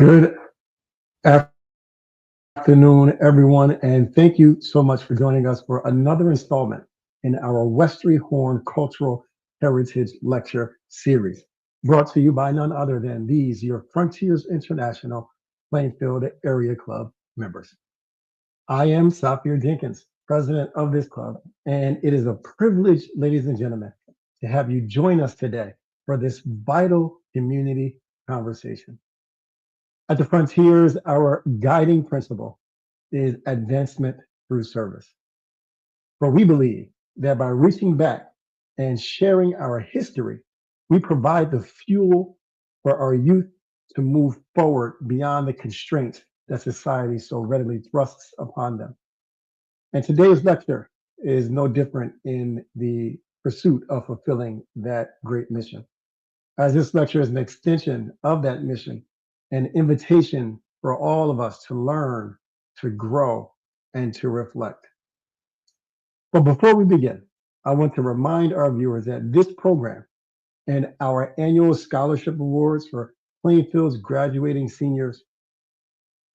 Good afternoon, everyone, and thank you so much for joining us for another installment in our Westry-Horne Cultural Heritage Lecture Series, brought to you by none other than these, your Frontiers International Plainfield Area Club members. I am Safir Jenkins, president of this club, and it is a privilege, ladies and gentlemen, to have you join us today for this vital community conversation. At the Frontiers, our guiding principle is advancement through service. For we believe that by reaching back and sharing our history, we provide the fuel for our youth to move forward beyond the constraints that society so readily thrusts upon them. And today's lecture is no different in the pursuit of fulfilling that great mission, as this lecture is an extension of that mission, an invitation for all of us to learn, to grow, and to reflect. But before we begin, I want to remind our viewers that this program and our annual scholarship awards for Plainfield's graduating seniors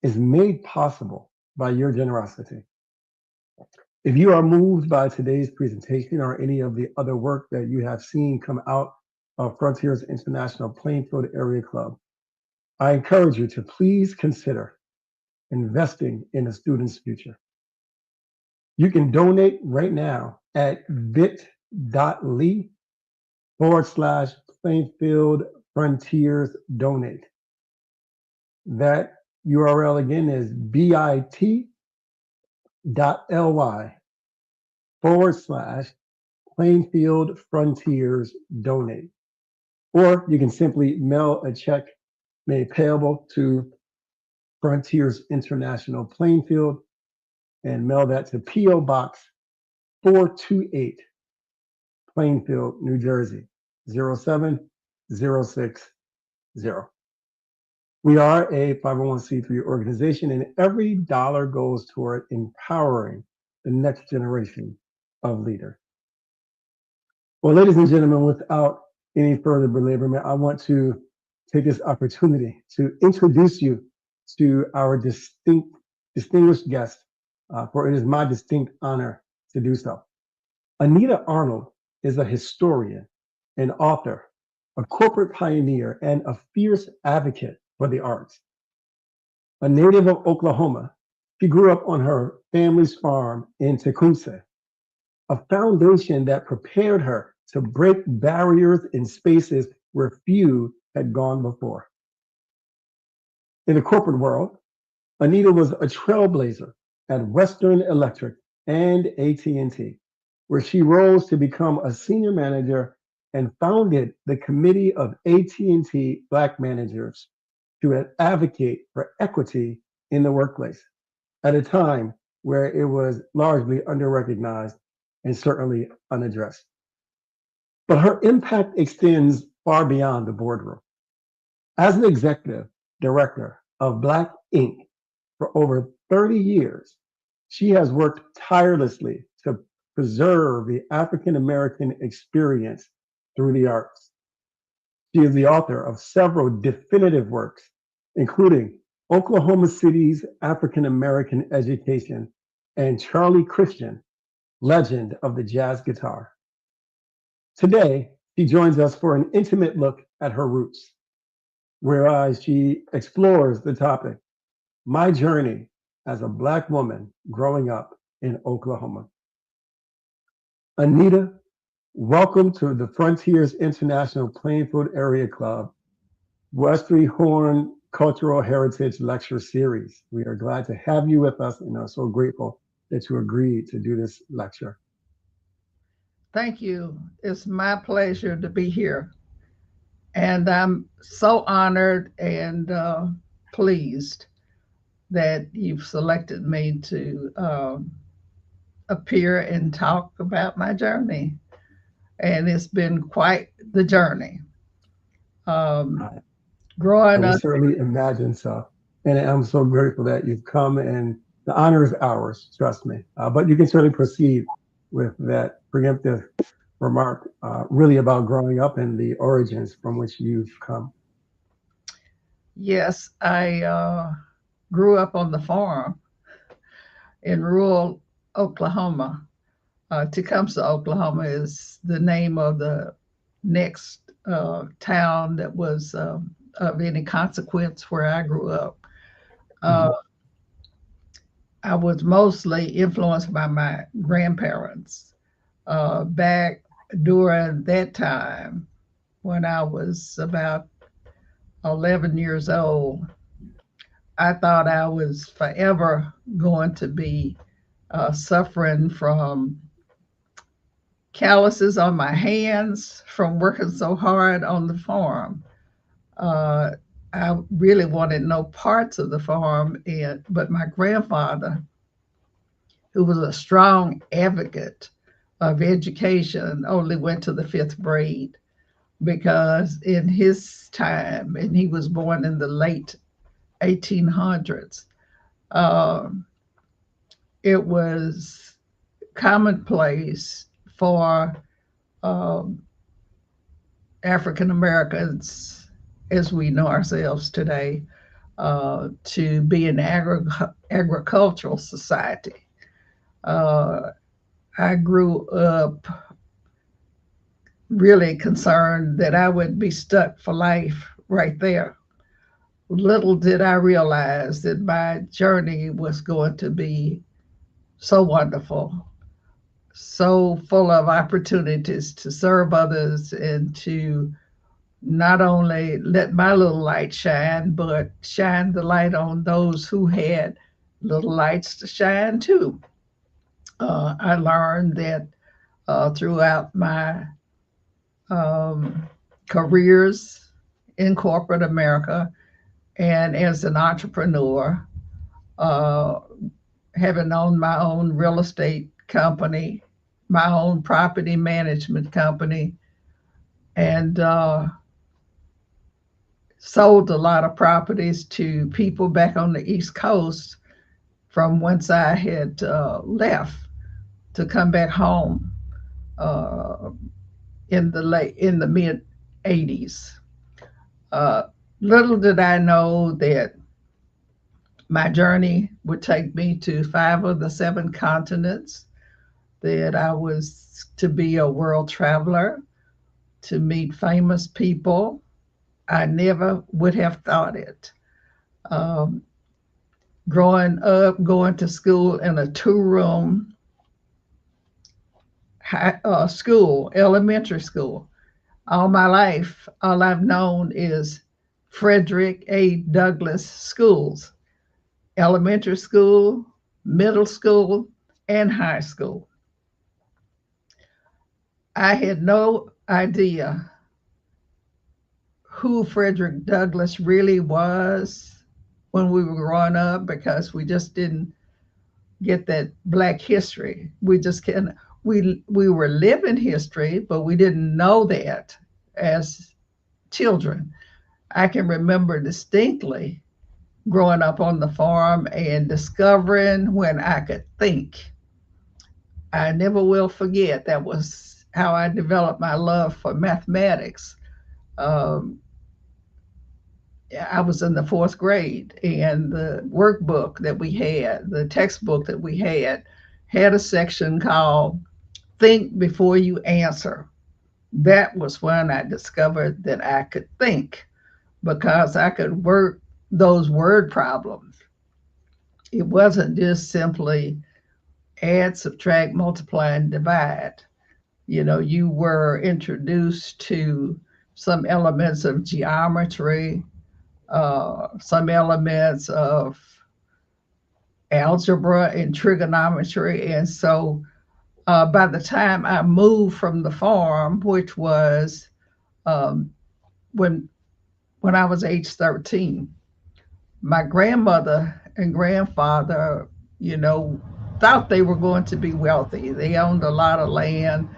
is made possible by your generosity. If you are moved by today's presentation or any of the other work that you have seen come out of Frontiers International Plainfield Area Club, I encourage you to please consider investing in a student's future. You can donate right now at bit.ly/Plainfield Frontiers Donate. That URL again is bit.ly/Plainfield Frontiers Donate. Or you can simply mail a check made payable to Frontiers International Plainfield and mail that to P.O. Box 428, Plainfield, New Jersey, 07060. We are a 501c3 organization, and every dollar goes toward empowering the next generation of leaders. Well, ladies and gentlemen, without any further belaborment, I want to take this opportunity to introduce you to our distinguished guest, for it is my distinct honor to do so. Anita Arnold is a historian, an author, a corporate pioneer, and a fierce advocate for the arts. A native of Oklahoma, she grew up on her family's farm in Tecumseh, a foundation that prepared her to break barriers in spaces where few had gone before. In the corporate world, Anita was a trailblazer at Western Electric and AT&T, where she rose to become a senior manager and founded the Committee of AT&T Black Managers to advocate for equity in the workplace at a time where it was largely underrecognized and certainly unaddressed. But her impact extends far beyond the boardroom. As an executive director of Black Inc. for over 30 years, she has worked tirelessly to preserve the African American experience through the arts. She is the author of several definitive works, including Oklahoma City's African American Education and Charlie Christian, Legend of the Jazz Guitar. Today, she joins us for an intimate look at her roots, whereas she explores the topic, My Journey as a Black Woman Growing Up in Oklahoma. Anita, welcome to the Frontiers International Plainfield Area Club, Westry-Horne Cultural Heritage Lecture Series. We are glad to have you with us and are so grateful that you agreed to do this lecture. Thank you. It's my pleasure to be here. And I'm so honored and pleased that you've selected me to appear and talk about my journey. And it's been quite the journey. Um, I growing would up, certainly imagine so. And I'm so grateful that you've come, and the honor is ours, trust me. But you can certainly proceed with that preemptive remark, really about growing up and the origins from which you've come. Yes, I grew up on the farm in rural Oklahoma. Tecumseh, Oklahoma is the name of the next town that was of any consequence where I grew up. Uh, Mhm. I was mostly influenced by my grandparents back during that time when I was about 11 years old. I thought I was forever going to be suffering from calluses on my hands from working so hard on the farm. Uh, I really wanted no parts of the farm, but my grandfather, who was a strong advocate of education, only went to the fifth grade because in his time, and he was born in the late 1800s, uh, it was commonplace for um, African Americans, as we know ourselves today, to be an agricultural society. Uh, I grew up really concerned that I would be stuck for life right there. Little did I realize that my journey was going to be so wonderful, so full of opportunities to serve others and to not only let my little light shine, but shine the light on those who had little lights to shine too. I learned that throughout my um, careers in corporate America and as an entrepreneur, uh, having owned my own real estate company, my own property management company, and sold a lot of properties to people back on the East Coast from whence I had left to come back home uh, in the mid '80s. Uh, Little did I know that my journey would take me to five of the seven continents, that I was to be a world traveler, to meet famous people. I never would have thought it. Um, Growing up, going to school in a two-room school, elementary school. All my life, all I've known is Frederick A. Douglass schools, elementary school, middle school, and high school. I had no idea who Frederick Douglass really was when we were growing up because we just didn't get that Black history. We just can we were living history, but we didn't know that as children. I can remember distinctly growing up on the farm and discovering when I could think. I never will forget that was how I developed my love for mathematics. Um, I was in the fourth grade, and the workbook that we had, the textbook that we had a section called Think Before You Answer. That was when I discovered that I could think because I could work those word problems. It wasn't just simply add, subtract, multiply, and divide. You know, you were introduced to some elements of geometry, some elements of algebra and trigonometry. And so by the time I moved from the farm, which was um, when I was age 13, my grandmother and grandfather, you know, thought they were going to be wealthy. They owned a lot of land,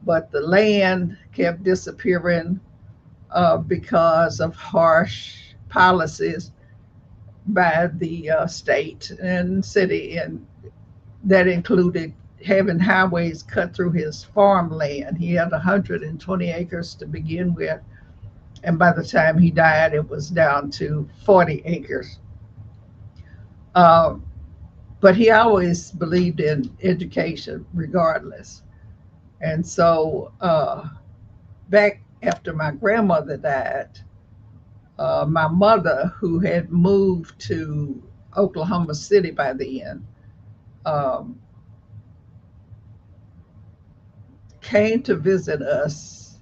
but the land kept disappearing because of harsh policies by the state and city, and that included having highways cut through his farmland. He had 120 acres to begin with, And by the time he died, it was down to 40 acres. Uh, but he always believed in education regardless. And so back after my grandmother died, my mother, who had moved to Oklahoma City by then, um, came to visit us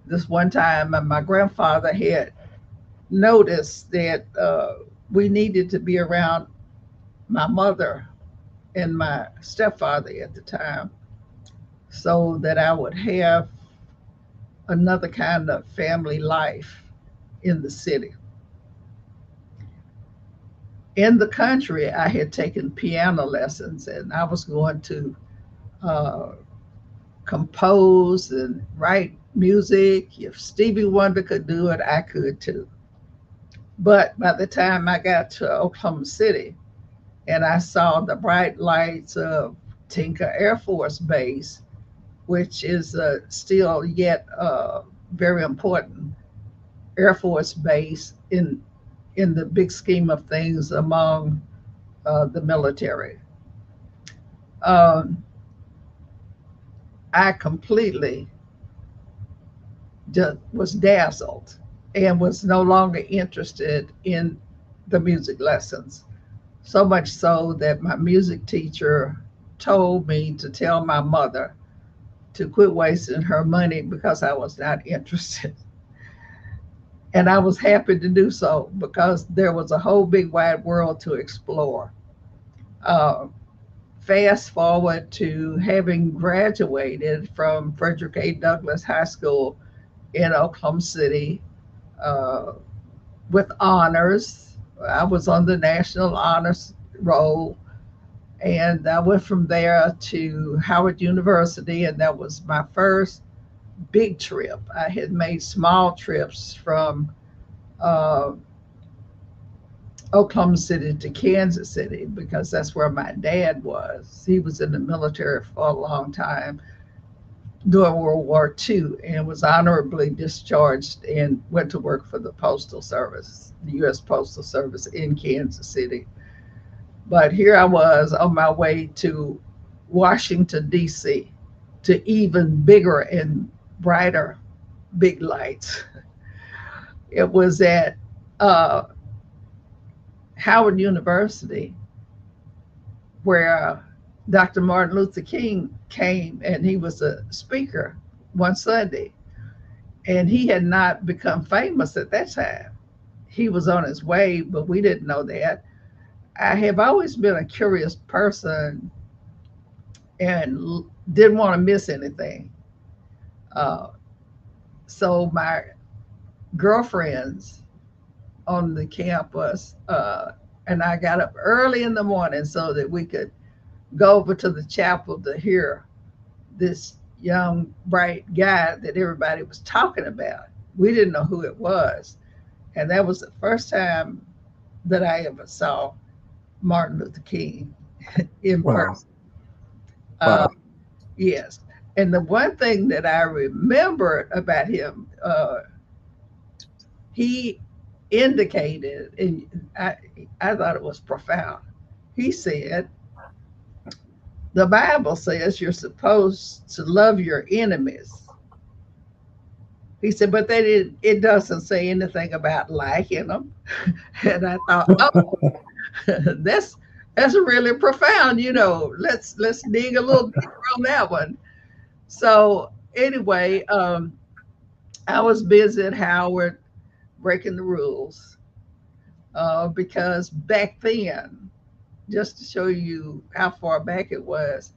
this one time. And my grandfather had noticed that we needed to be around my mother and my stepfather at the time so that I would have another kind of family life in the city. In the country, I had taken piano lessons and I was going to uh, compose and write music. If Stevie Wonder could do it, I could too. But by the time I got to Oklahoma City and I saw the bright lights of Tinker Air Force Base, which is still yet very important Air Force base in the big scheme of things among the military. Um, I completely just was dazzled and was no longer interested in the music lessons. So much so that my music teacher told me to tell my mother to quit wasting her money because I was not interested. And I was happy to do so because there was a whole big wide world to explore. Uh, Fast forward to having graduated from Frederick A. Douglass High School in Oklahoma City uh, with honors. I was on the National Honors Roll, and I went from there to Howard University, and that was my first big trip. I had made small trips from uh, Oklahoma City to Kansas City because that's where my dad was. He was in the military for a long time during World War II and was honorably discharged and went to work for the Postal Service, the U.S. Postal Service in Kansas City. But here I was on my way to Washington, D.C., to even bigger and brighter big lights. It was at uh, Howard University where Dr. Martin Luther King came and he was a speaker one Sunday. And he had not become famous at that time. He was on his way, but we didn't know that. I have always been a curious person and didn't want to miss anything. Uh, so my girlfriends on the campus and I got up early in the morning so that we could go over to the chapel to hear this young, bright guy that everybody was talking about. We didn't know who it was. And that was the first time that I ever saw Martin Luther King in Wow. person. Uh, Wow. yes. And the one thing that I remember about him, he indicated, and I thought it was profound. He said, the Bible says you're supposed to love your enemies. He said, but it doesn't say anything about liking them. And I thought, oh, that's that's really profound. Let's dig a little deeper on that one. So anyway, I was busy at Howard breaking the rules because back then, just to show you how far back it was,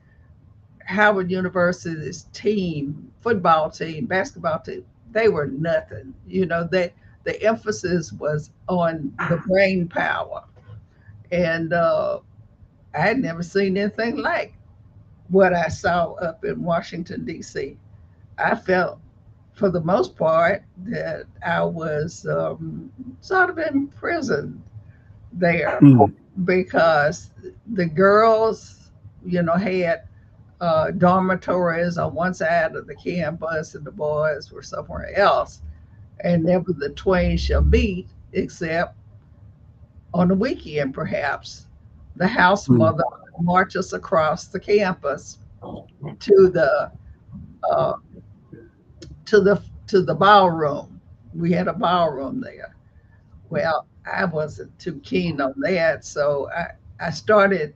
Howard University's team, football team, basketball team, they were nothing. The emphasis was on the brain power, and I had never seen anything like what I saw up in Washington D.C. I felt, for the most part, that I was sort of imprisoned there Mm. because the girls, had dormitories on one side of the campus and the boys were somewhere else. and never the twain shall meet, except on the weekend, perhaps. The house Mm. mother marches across the campus to the uh, to the ballroom. We had a ballroom there. Well, I wasn't too keen on that, so I started.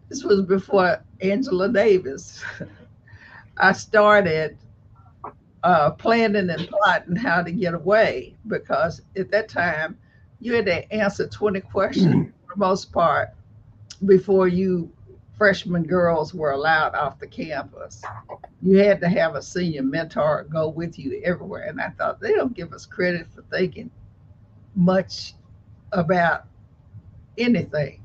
This was before Angela Davis. I started planning and plotting how to get away because at that time you had to answer 20 questions for the most part before you freshman girls were allowed off the campus. You had to have a senior mentor go with you everywhere. And I thought they don't give us credit for thinking much about anything.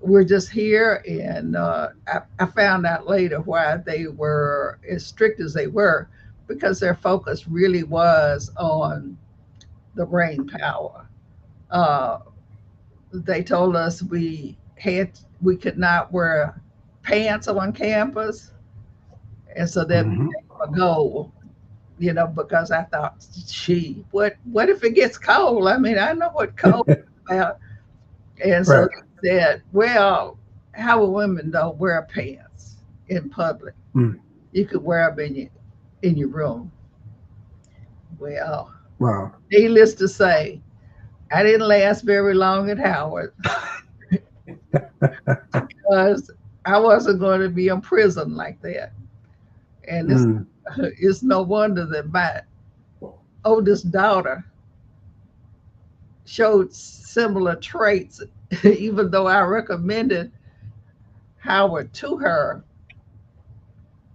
We're just here. And I found out later why they were as strict as they were, because their focus really was on the brain power. Uh, they told us we could not wear pants on campus, and so that became Mhm. a goal. Because I thought, gee, what if it gets cold? I mean, I know what cold is about. And so Right. they said, well, how will women don't wear pants in public? Mm. You could wear them in your room. Well, Wow. needless to say, I didn't last very long at Howard because I wasn't going to be in prison like that. And Mm. it's no wonder that my oldest daughter showed similar traits, even though I recommended Howard to her.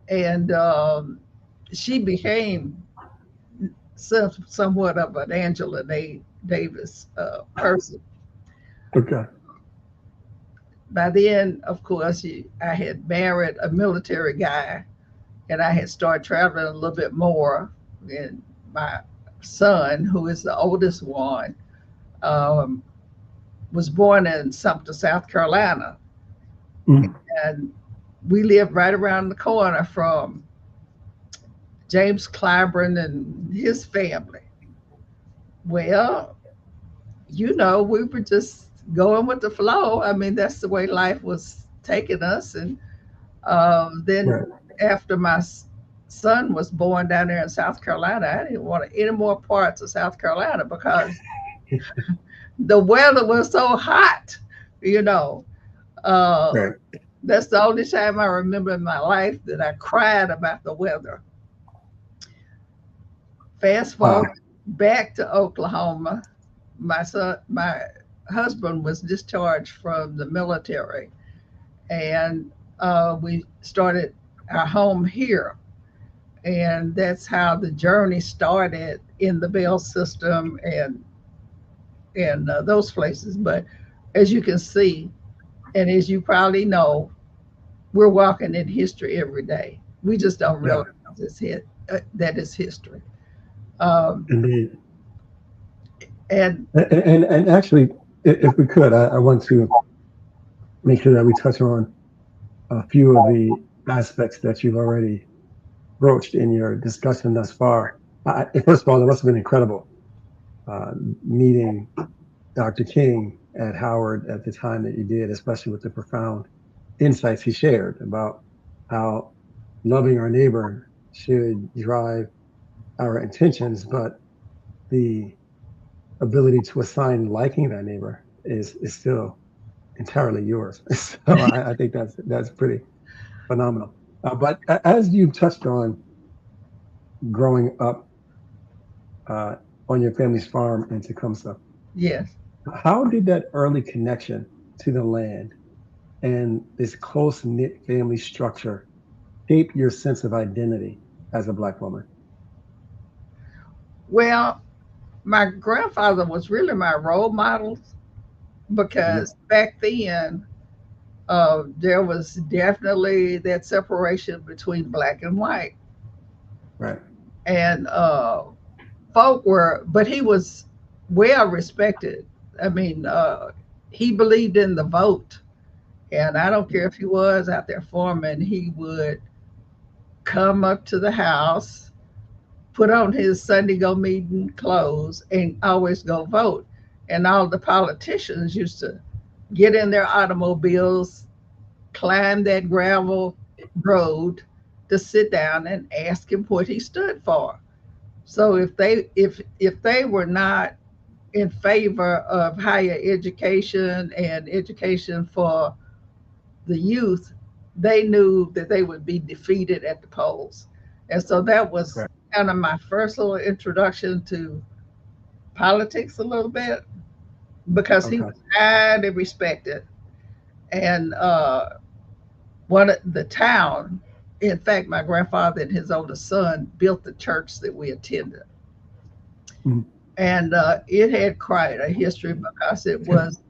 And she became somewhat of an Angela Davis person. Okay. By then, of course, I had married a military guy, and I had started traveling a little bit more. And my son, who is the oldest one, um, was born in Sumter, South Carolina, Mm. and we lived right around the corner from James Clyburn and his family. Well, we were just going with the flow. I mean, that's the way life was taking us. And then Right. after my son was born down there in South Carolina, I didn't want any more parts of South Carolina because the weather was so hot, you know. Uh, Right. that's the only time I remember in my life that I cried about the weather. Fast Wow. forward back to Oklahoma. My husband was discharged from the military, and we started our home here, and that's how the journey started in the Bell system and those places. But as you can see, and as you probably know, we're walking in history every day. We just don't Yeah. realize that it's history. Um, Indeed. and And actually, if we could, I want to make sure that we touch on a few of the aspects that you've already broached in your discussion thus far. First of all, it must have been incredible uh, meeting Dr. King at Howard at the time that you did, especially with the profound insights he shared about how loving our neighbor should drive our intentions, but the ability to assign liking that neighbor is still entirely yours. So I think that's pretty phenomenal. But as you touched on growing up uh, on your family's farm in Tecumseh, yes, how did that early connection to the land and this close knit family structure shape your sense of identity as a Black woman? well, my grandfather was really my role model Mhm. because back then there was definitely that separation between black and white, Right. and but he was well respected. I mean, he believed in the vote, and I don't care if he was out there farming, he would come up to the house put on his Sunday go meeting clothes and always go vote. And all the politicians used to get in their automobiles, climb that gravel road to sit down and ask him what he stood for. So if they were not in favor of higher education and education for the youth, they knew that they would be defeated at the polls. And so that was Right. kind of my first little introduction to politics a little bit, because he Okay. was highly respected. And one of the town, in fact, my grandfather and his oldest son built the church that we attended. Mhm. And it had quite a history because it was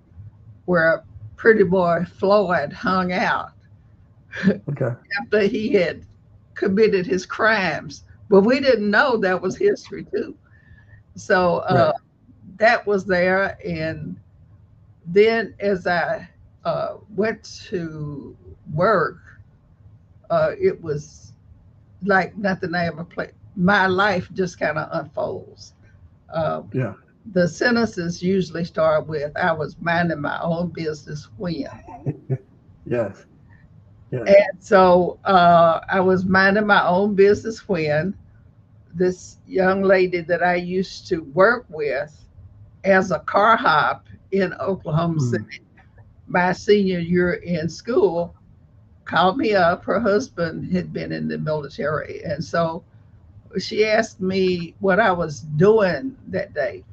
where Pretty Boy Floyd hung out Okay. after he had committed his crimes. But we didn't know that was history too. So Right. that was there. And then as I went to work, it was like nothing I ever played. My life just kind of unfolds. Uh, Yeah. the sentences usually start with, I was minding my own business when. Yes. Yes. And so I was minding my own business when this young lady that I used to work with as a car hop in Oklahoma Mm. City, my senior year in school, called me up. Her husband had been in the military. And so she asked me what I was doing that day.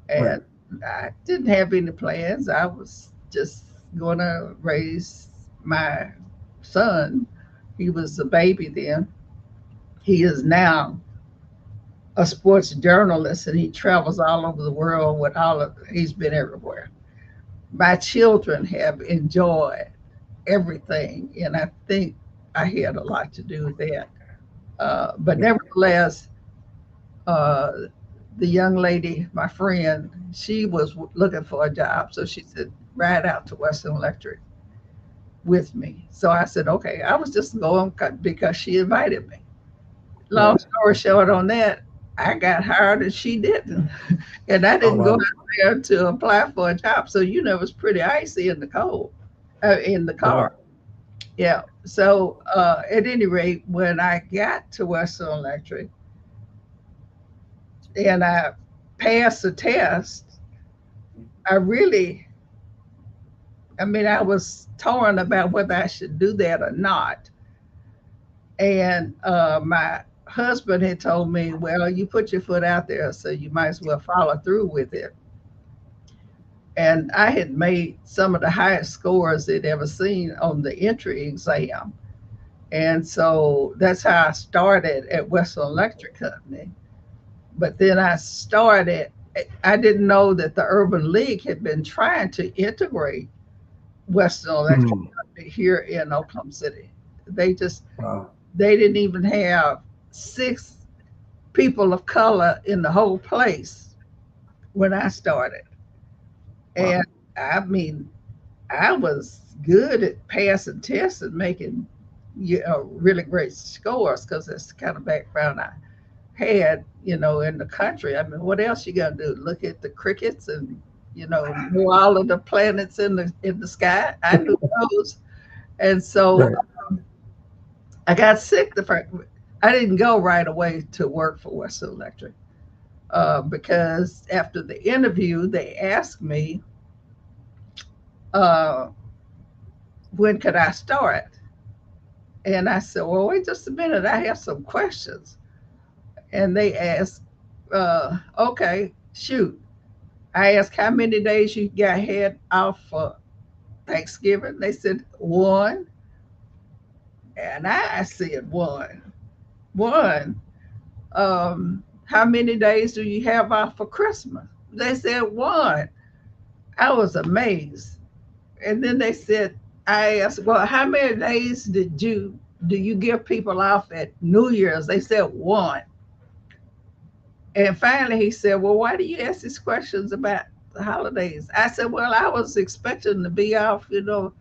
Right. And I didn't have any plans. I was just going to raise my son. He was a baby then. He is now a sports journalist, and he travels all over the world with he's been everywhere. My children have enjoyed everything, and I think I had a lot to do with that. But Yeah. nevertheless, uh, the young lady, my friend, she was looking for a job. So she said, ride out to Western Electric with me. So I said, okay. I was just going because she invited me. Long Right. story short on that, I got hired and she didn't. And I Oh didn't go out wow. there to apply for a job. So, it was pretty icy in the cold, in the car. Wow. Yeah. So, at any rate, when I got to Western Electric and I passed the test, I really, I mean, I was torn about whether I should do that or not. And my husband had told me, well, you put your foot out there, so you might as well follow through with it. And I had made some of the highest scores they'd ever seen on the entry exam. And so that's how I started at Western Electric Company. But then I didn't know that the Urban League had been trying to integrate Western Electric Mm. Company here in Oklahoma City. They just, Wow. they didn't even have 6 people of color in the whole place when I started. And Wow. I mean, I was good at passing tests and making really great scores because that's the kind of background I had, in the country. I mean, what else you gonna do? Look at the crickets and know all of the planets in the sky. I knew those, and so Right. I got sick the first. I didn't go right away to work for Western Electric because after the interview, they asked me uh, when could I start, and I said, "Well, wait just a minute. I have some questions." And they asked, "Okay, shoot." I asked how many days you got had off for Thanksgiving. They said one, and I said one. One. How many days do you have off for Christmas? They said one. I was amazed. And then they said, I asked, well, how many days do you give people off at New Year's? They said one. And finally he said, well, why do you ask these questions about the holidays? I said, well, I was expecting to be off, the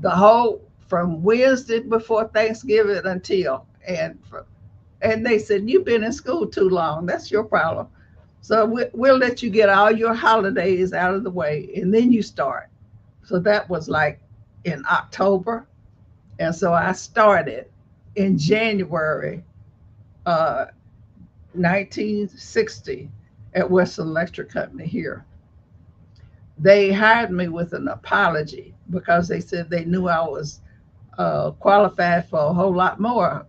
whole from Wednesday before Thanksgiving until, and And they said, "You've been in school too long. That's your problem. So we'll let you get all your holidays out of the way, and then you start." So that was like in October. And so I started in January uh, 1960 at Western Electric Company here. They hired me with an apology because they said they knew I was qualified for a whole lot more,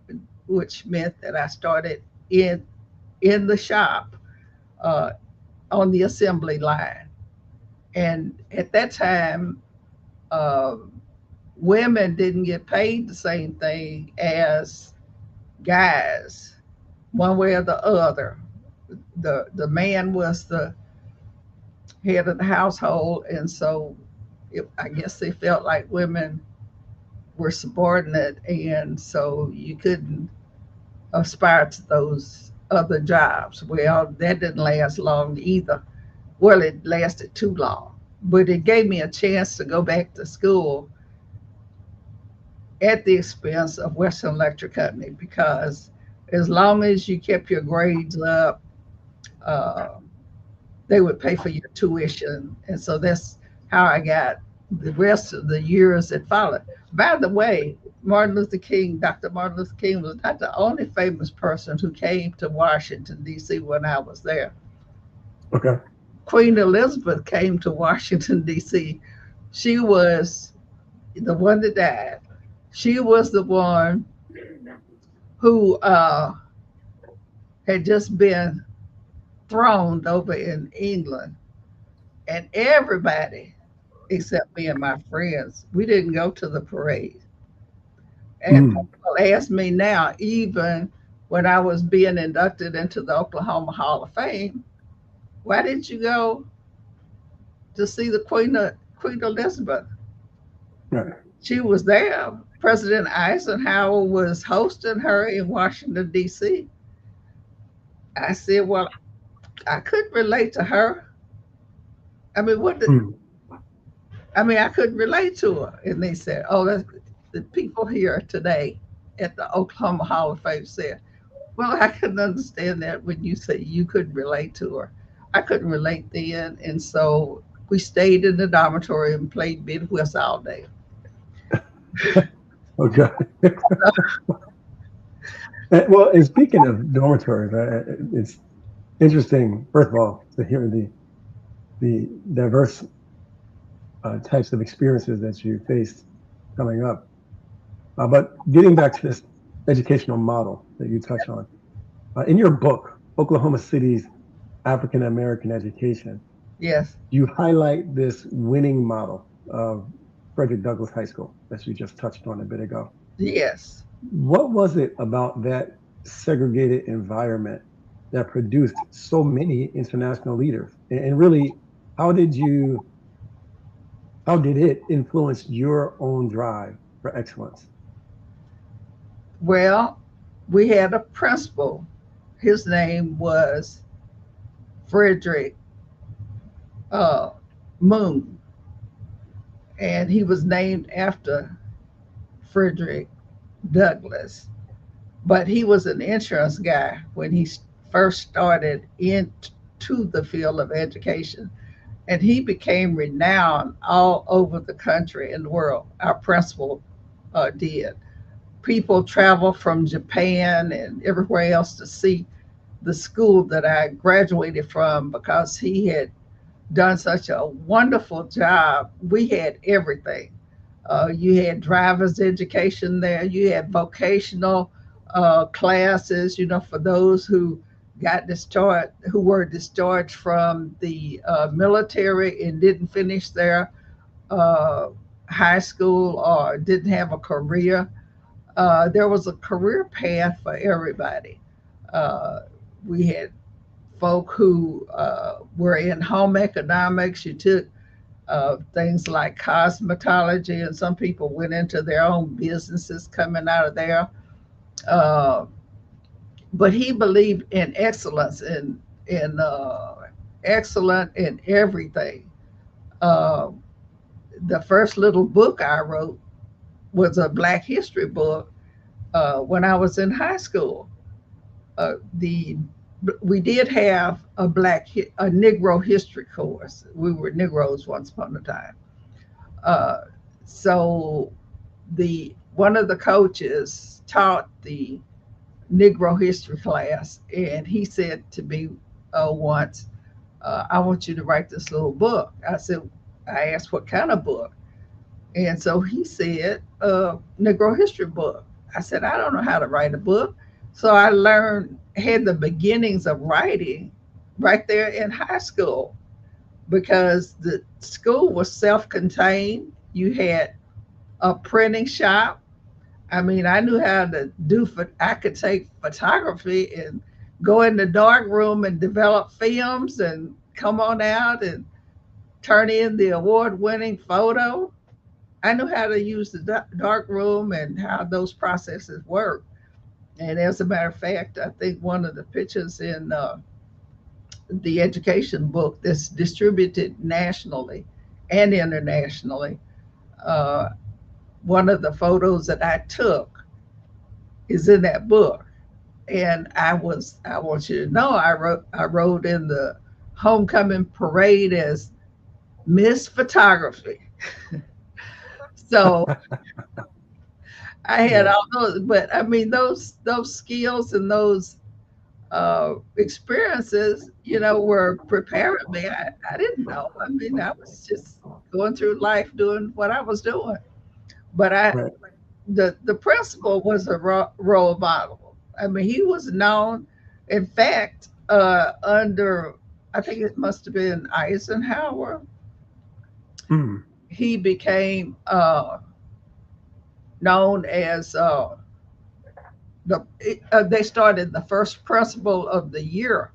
which meant that I started in in the shop uh, on the assembly line. And at that time, uh, women didn't get paid the same thing as guys, one way or the other. The man was the head of the household, and so I guess they felt like women were subordinate, and so you couldn't aspire to those other jobs. Well, that didn't last long either. Well, it lasted too long, but it gave me a chance to go back to school at the expense of Western Electric Company because as long as you kept your grades up, uh, they would pay for your tuition. And so that's how I got the rest of the years that followed. By the way, Dr. Martin Luther King was not the only famous person who came to Washington, D.C. when I was there. Okay. Queen Elizabeth came to Washington, D.C. She was the one that died. She was the one who had just been throned over in England. And everybody, except me and my friends, we didn't go to the parade. And Mm. people ask me now, even when I was being inducted into the Oklahoma Hall of Fame, why didn't you go to see the Queen Elizabeth? Right. She was there. President Eisenhower was hosting her in Washington, D.C. I said, well, I couldn't relate to her. I mean, what did, Mm. I mean, I couldn't relate to her. And they said, oh, that's the people here today at the Oklahoma Hall of Fame said, well, I can understand that when you say you couldn't relate to her. I couldn't relate then. And so we stayed in the dormitory and played Midwest all day. Okay. Well, and speaking of dormitories, it's interesting, first of all, to hear the diverse types of experiences that you faced coming up. But getting back to this educational model that you touch on, in your book, Oklahoma City's African American Education, Yes, you highlight this winning model of Frederick Douglass High School that you just touched on a bit ago. yes. What was it about that segregated environment that produced so many international leaders? And really, how did you how did it influence your own drive for excellence? Well, we had a principal. His name was Frederick uh, Moon, and he was named after Frederick Douglass. But he was an insurance guy when he first started into the field of education, and he became renowned all over the country and the world. Our principal did. People travel from Japan and everywhere else to see the school that I graduated from because he had done such a wonderful job. We had everything. You had driver's education there. You had vocational classes. You know, for those who got discharged, who were discharged from the military and didn't finish their uh, high school or didn't have a career. There was a career path for everybody. Uh, we had folk who were in home economics. You took things like cosmetology, and some people went into their own businesses coming out of there. Uh, but he believed in excellence in excellent in everything. Uh, the first little book I wrote was a Black History book when I was in high school. the we did have a Negro history course. We were Negroes once upon a time. Uh, so the one of the coaches taught the Negro history class, and he said to me once, "I want you to write this little book." I asked, "What kind of book?" And so he said, Negro history book. I said, "I don't know how to write a book." So I had the beginnings of writing right there in high school because the school was self contained. You had a printing shop. I mean, I knew how to I could take photography and go in the dark room and develop films and come on out and turn in the award winning photo. I knew how to use the dark room and how those processes work. And as a matter of fact, I think one of the pictures in the education book that's distributed nationally and internationally, uh, one of the photos that I took is in that book. And I want you to know, I wrote in the homecoming parade as Miss Photography. So I had Yes. all those, but I mean those skills and those experiences, were preparing me. I didn't know. I mean, I was just going through life doing what I was doing. But Right. the principal was a role model. I mean, he was known. In fact, under I think it must have been Eisenhower, Mm. he became known as they started the first principal of the year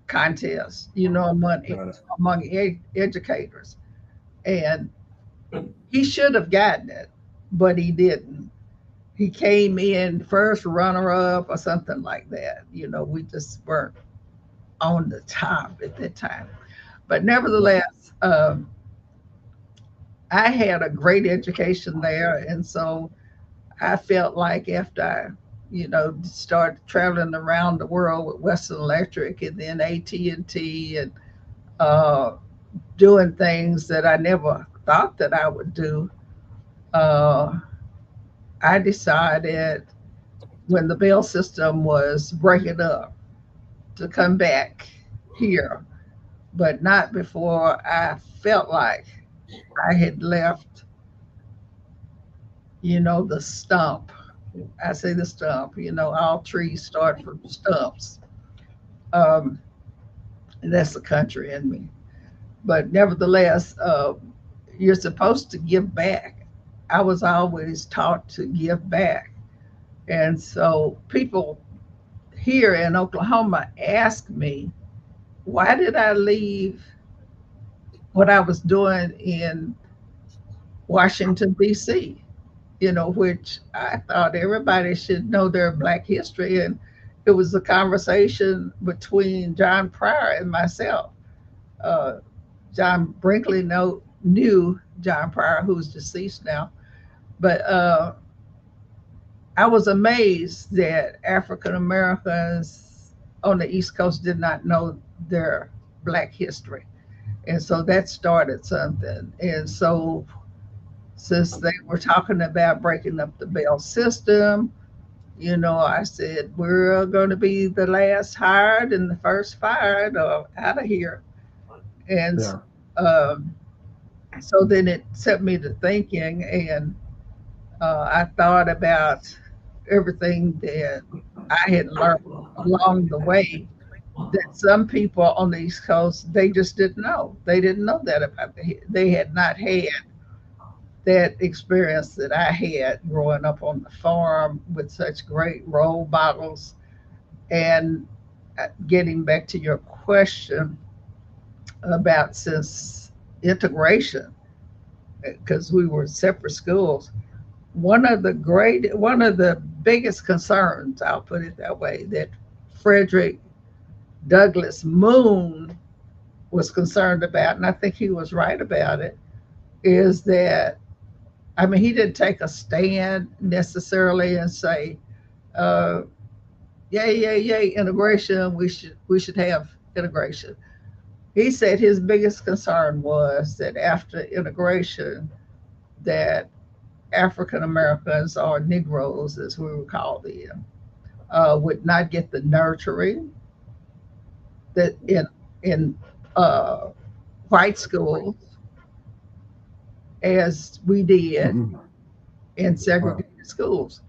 contest, Got it. among educators, and he should have gotten it, but he didn't. He came in first runner up or something like that. We just weren't on the top at that time. But Right. nevertheless, I had a great education there, and so I felt like after I, started traveling around the world with Western Electric and then AT&T and uh, doing things that I never thought that I would do, uh, I decided when the Bell system was breaking up to come back here, but not before I felt like I had left, the stump. I say the stump, all trees start from stumps. Um, and that's the country in me. But nevertheless, you're supposed to give back. I was always taught to give back. And so people here in Oklahoma ask me, why did I leave what I was doing in Washington, D.C., which I thought everybody should know their Black history. And it was a conversation between John Pryor and myself. Uh, John Brinkley knew John Pryor, who's deceased now. But I was amazed that African Americans on the East Coast did not know their Black history. And so that started something. And so, since they were talking about breaking up the Bell system, I said, we're going to be the last hired and the first fired or out of here. And Yeah. um, so then it set me to thinking, and I thought about everything that I had learned along the way that some people on the East Coast, they just didn't know. They didn't know that about they had not had that experience that I had growing up on the farm with such great role models. And getting back to your question about since integration, because we were separate schools, one of the biggest concerns, I'll put it that way, that Frederick Douglass Moon was concerned about, and I think he was right about it, is that, I mean, he didn't take a stand necessarily and say, uh, yay, yay, yay, integration. We should have integration. He said his biggest concern was that after integration, that African Americans or Negroes, as we would call them, would not get the nurturing that in uh, white schools as we did Mhm. in Wow. segregated schools,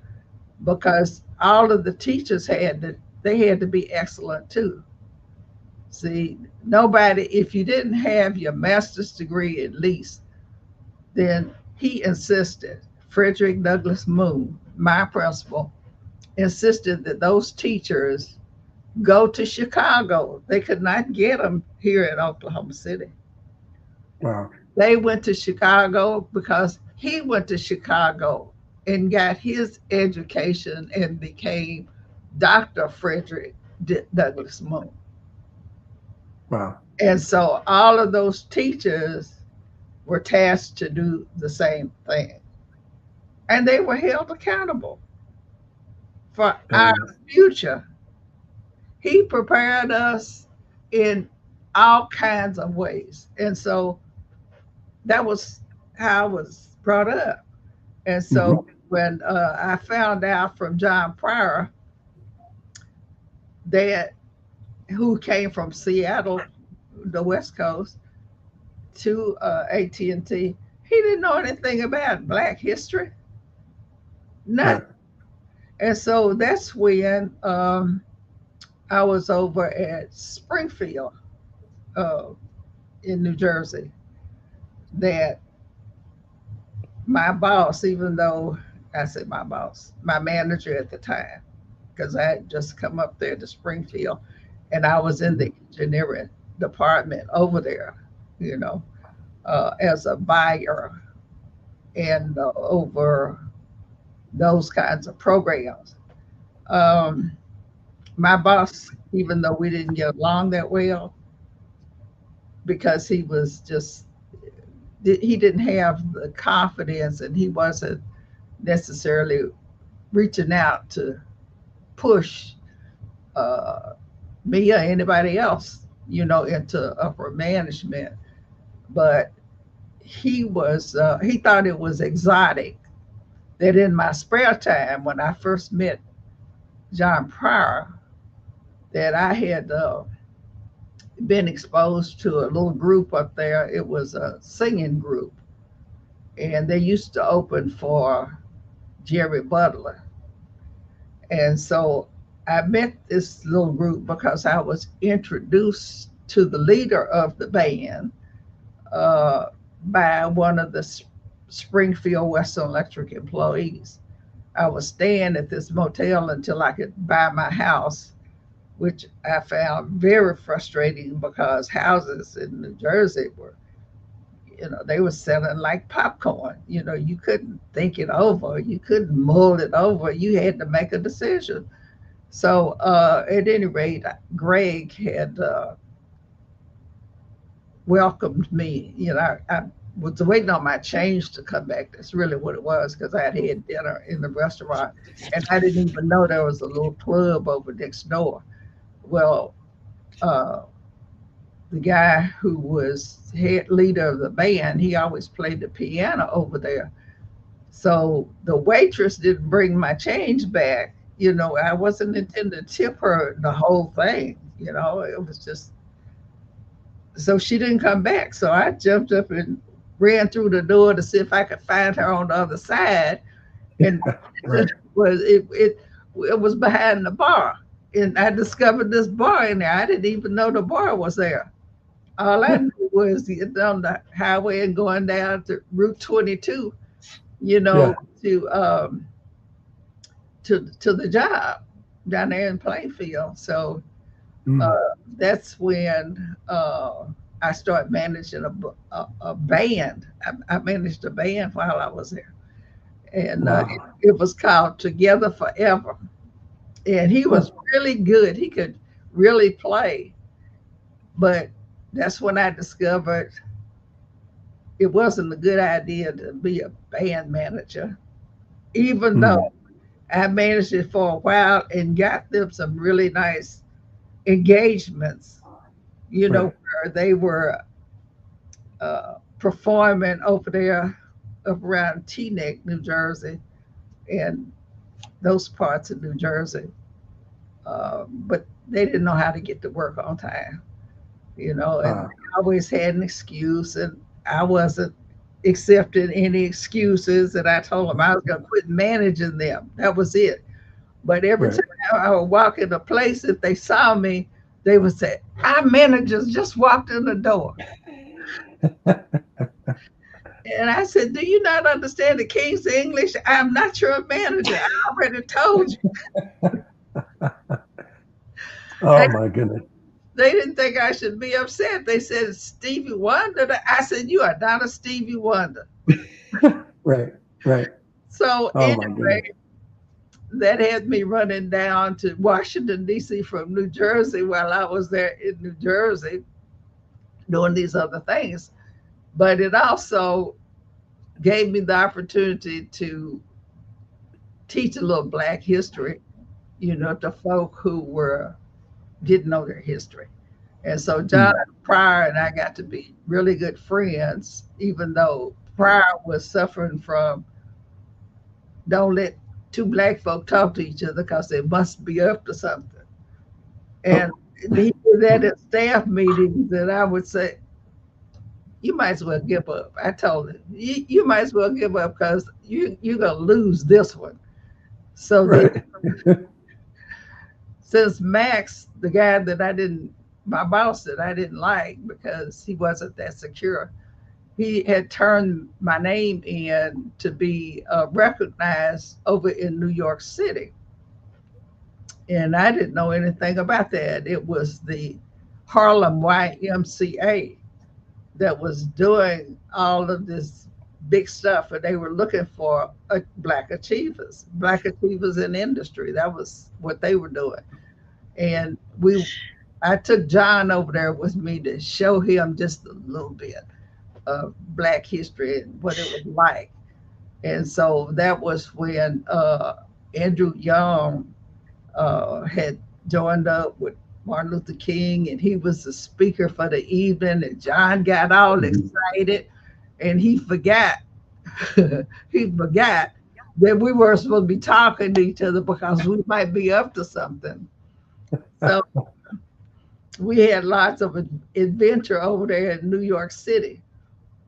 because all of the teachers had to be excellent too. See, nobody, if you didn't have your master's degree at least, then he insisted, Frederick Douglass Moon, my principal, insisted that those teachers go to Chicago. They could not get them here in Oklahoma City. Wow. They went to Chicago because he went to Chicago and got his education and became Dr. Frederick Douglass Moon. Wow. And so all of those teachers were tasked to do the same thing. And they were held accountable for That our is. future. He prepared us in all kinds of ways. And so that was how I was brought up. And Mhm. so when I found out from John Pryor that who came from Seattle, the West Coast, to AT&T, he didn't know anything about Black history, nothing. Right. And so that's when I was over at Springfield uh, in New Jersey. That my boss, even though I said my boss, my manager at the time, because I had just come up there to Springfield and I was in Mhm. the engineering department over there, you know, as a buyer and over those kinds of programs. Um, my boss, even though we didn't get along that well, because he was just, he didn't have the confidence and he wasn't necessarily reaching out to push uh, me or anybody else, into upper management. But he thought it was exotic that in my spare time, when I first met John Pryor, that I had been exposed to a little group up there. It was a singing group, and they used to open for Jerry Butler. And so I met this little group because I was introduced to the leader of the band uh, by one of the Springfield Western Electric employees. I was staying at this motel until I could buy my house, which I found very frustrating because houses in New Jersey were, they were selling like popcorn. You couldn't think it over, you couldn't mull it over, you had to make a decision. So, at any rate, Greg had welcomed me. I was waiting on my change to come back. That's really what it was because I had dinner in the restaurant and I didn't even know there was a little club over next door. Well, uh, the guy who was head leader of the band, he always played the piano over there. So the waitress didn't bring my change back. I wasn't intending to tip her the whole thing. It was just, so she didn't come back. So I jumped up and ran through the door to see if I could find her on the other side. And Right. was it was behind the bar. And I discovered this bar in there. I didn't even know the bar was there. All I knew was getting on the highway and going down to Route 22, you know, Yeah. to um to the job down there in Plainfield. So Mm. that's when I started managing a band. I managed a band while I was there, and Wow. it was called Together Forever. And he Huh. was really good. He could really play, but that's when I discovered it wasn't a good idea to be a band manager, even Mm. though I managed it for a while and got them some really nice engagements, Right. where they were performing over there up around Teaneck, New Jersey, and those parts of New Jersey. But they didn't know how to get to work on time, and Uh, they always had an excuse, and I wasn't accepting any excuses. And I told them I was going to quit managing them. That was it. But every right. time I would walk in a place, if they saw me, they would say, "Our managers just walked in the door." And I said, "Do you not understand the King's English? I'm not your manager. I already told you." Oh my goodness. They didn't think I should be upset. They said, "Stevie Wonder." I said, "You are not a Stevie Wonder." Right. Right. So Oh my goodness. anyway, that had me running down to Washington, D.C. from New Jersey while I was there in New Jersey doing these other things. But it also gave me the opportunity to teach a little Black history, to folk who didn't know their history. And so John Mm. Pryor and I got to be really good friends, even though Pryor was suffering from don't let two Black folk talk to each other because they must be up to something. And Oh. he did that at staff meetings, and I would say, "You might as well give up." I told him, "You might as well give up because you're gonna lose this one." So then, Right. since Max, the guy that my boss that I didn't like because he wasn't that secure, he had turned my name in to be recognized over in New York City. And I didn't know anything about that. It was the Harlem YMCA that was doing all of this big stuff, and they were looking for Black achievers in industry. That was what they were doing. And I took John over there with me to show him just a little bit of Black history and what it was like. And so that was when Andrew Young had joined up with Martin Luther King, and he was the speaker for the evening. And John got all Mhm. excited, and he forgot he forgot that we were supposed to be talking to each other because we might be up to something. So we had lots of adventure over there in New York City,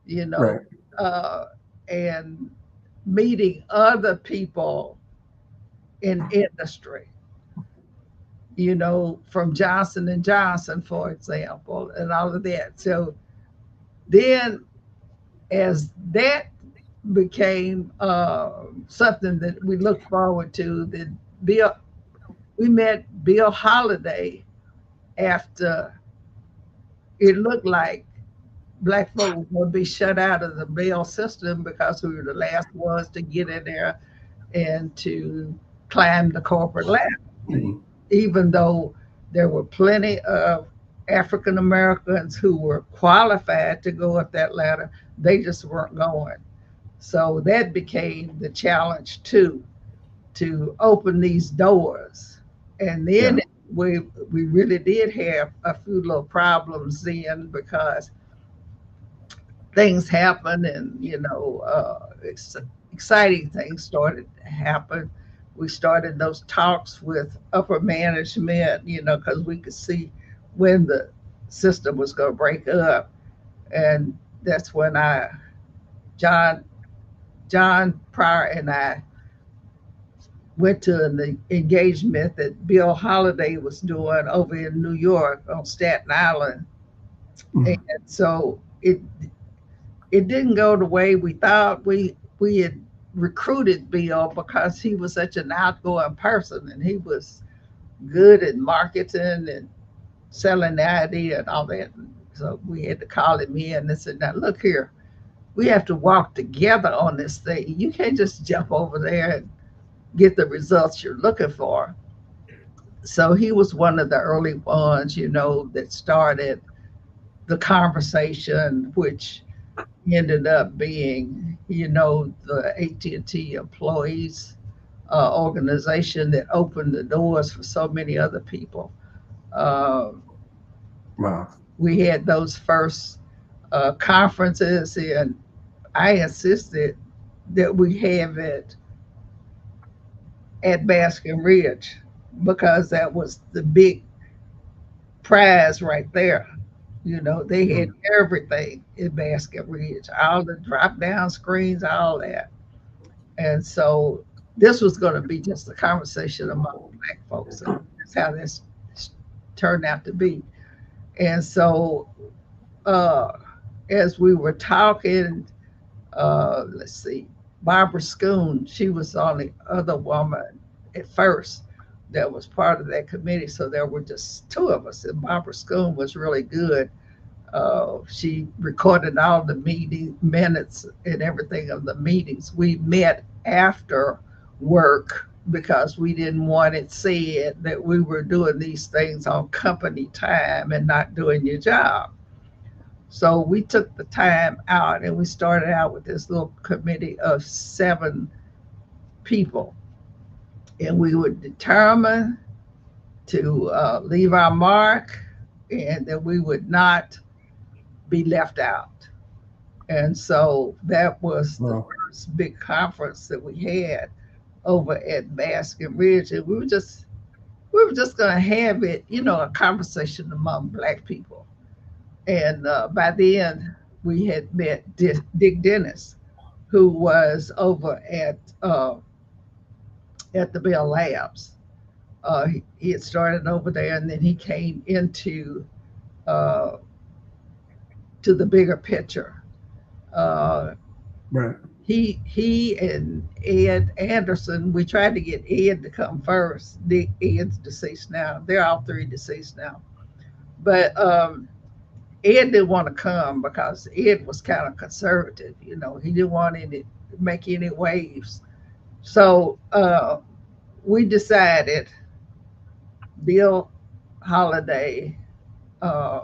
you know, Right. uh, and meeting other people in industry, from Johnson and Johnson, for example, and all of that. So then, as that became something that we looked forward to, that Bill, we met Bill Holiday after it looked like Black folk would be shut out of the bail system because we were the last ones to get in there and to climb the corporate ladder, Mhm. even though there were plenty of African Americans who were qualified to go up that ladder. They just weren't going. So that became the challenge too, to open these doors. And then Yeah. we really did have a few little problems then because things happened, and exciting things started to happen. We started those talks with upper management, because we could see when the system was going to break up. And that's when john John Pryor and I went to the engagement that Bill Holiday was doing over in New York on Staten Island. And Mhm. so it didn't go the way we thought. We had recruited Bill because he was such an outgoing person, and he was good at marketing and selling the idea and all that. So we had to call him in and said, "Now look here, we have to walk together on this thing. You can't just jump over there and get the results you're looking for." So he was one of the early ones, that started the conversation, which ended up being, the AT&T employees organization that opened the doors for so many other people. Uh, Wow. we had those first conferences, and I insisted that we have it at Baskin Ridge because that was the big prize right there. You know, they had Mm. everything in Baskin Ridge, all the drop down screens, all that. And so this was going to be just a conversation among Black folks. And that's how this turned out to be. And so uh, as we were talking, let's see, Barbara Schoon, she was the only other woman at first that was part of that committee. So there were just two of us, and Barbara Schoon was really good. She recorded all the meeting minutes and everything of the meetings. We met after work because we didn't want it said that we were doing these things on company time and not doing your job. So we took the time out and we started out with this little committee of 7 people. And we would determine to leave our mark and that we would not be left out. And so that was the Well, first big conference that we had over at Baskin Ridge. And we were just gonna have it, a conversation among Black people. And by then we had met Dick Dennis, who was over at the Bell Labs. He had started over there, and then he came into uh, to the bigger picture. Uh, right. he and Ed Anderson, we tried to get Ed to come first. Ed's deceased now. They're all three deceased now. But Ed didn't want to come because Ed was kind of conservative. He didn't want any make any waves. So we decided, Bill Holiday, uh,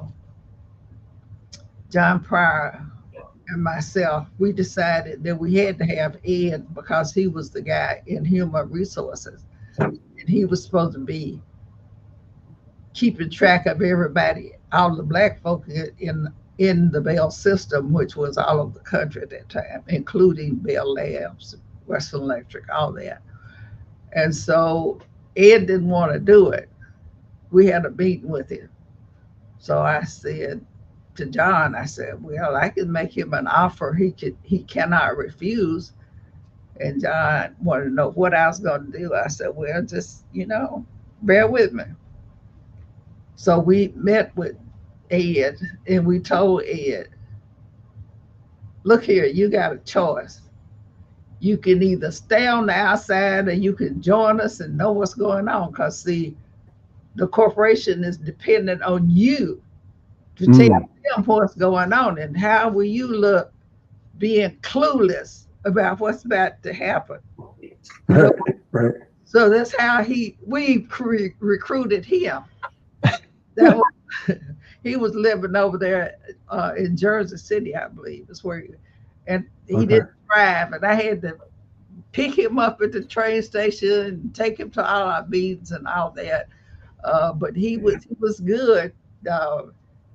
John Pryor, and myself, we decided that we had to have Ed because he was the guy in human resources, and he was supposed to be keeping track of everybody, all the Black folk in the Bell system, which was all over the country at that time, including Bell Labs, Western Electric, all that. And so Ed didn't want to do it. We had a meeting with him. So I said to John, I said, well, I can make him an offer he cannot refuse. And John wanted to know what I was going to do. I said, well, just, bear with me. So we met with Ed and we told Ed, look here, you got a choice. You can either stay on the outside or you can join us and know what's going on. Because, see, the corporation is dependent on you to tell Mm. them what's going on. And how will you look being clueless about what's about to happen? So, Right. Right. so that's how we recruited him. That was, he was living over there in Jersey City, I believe, is where and he Okay. didn't drive, and I had to pick him up at the train station and take him to all our meetings and all that. But he was good. Uh,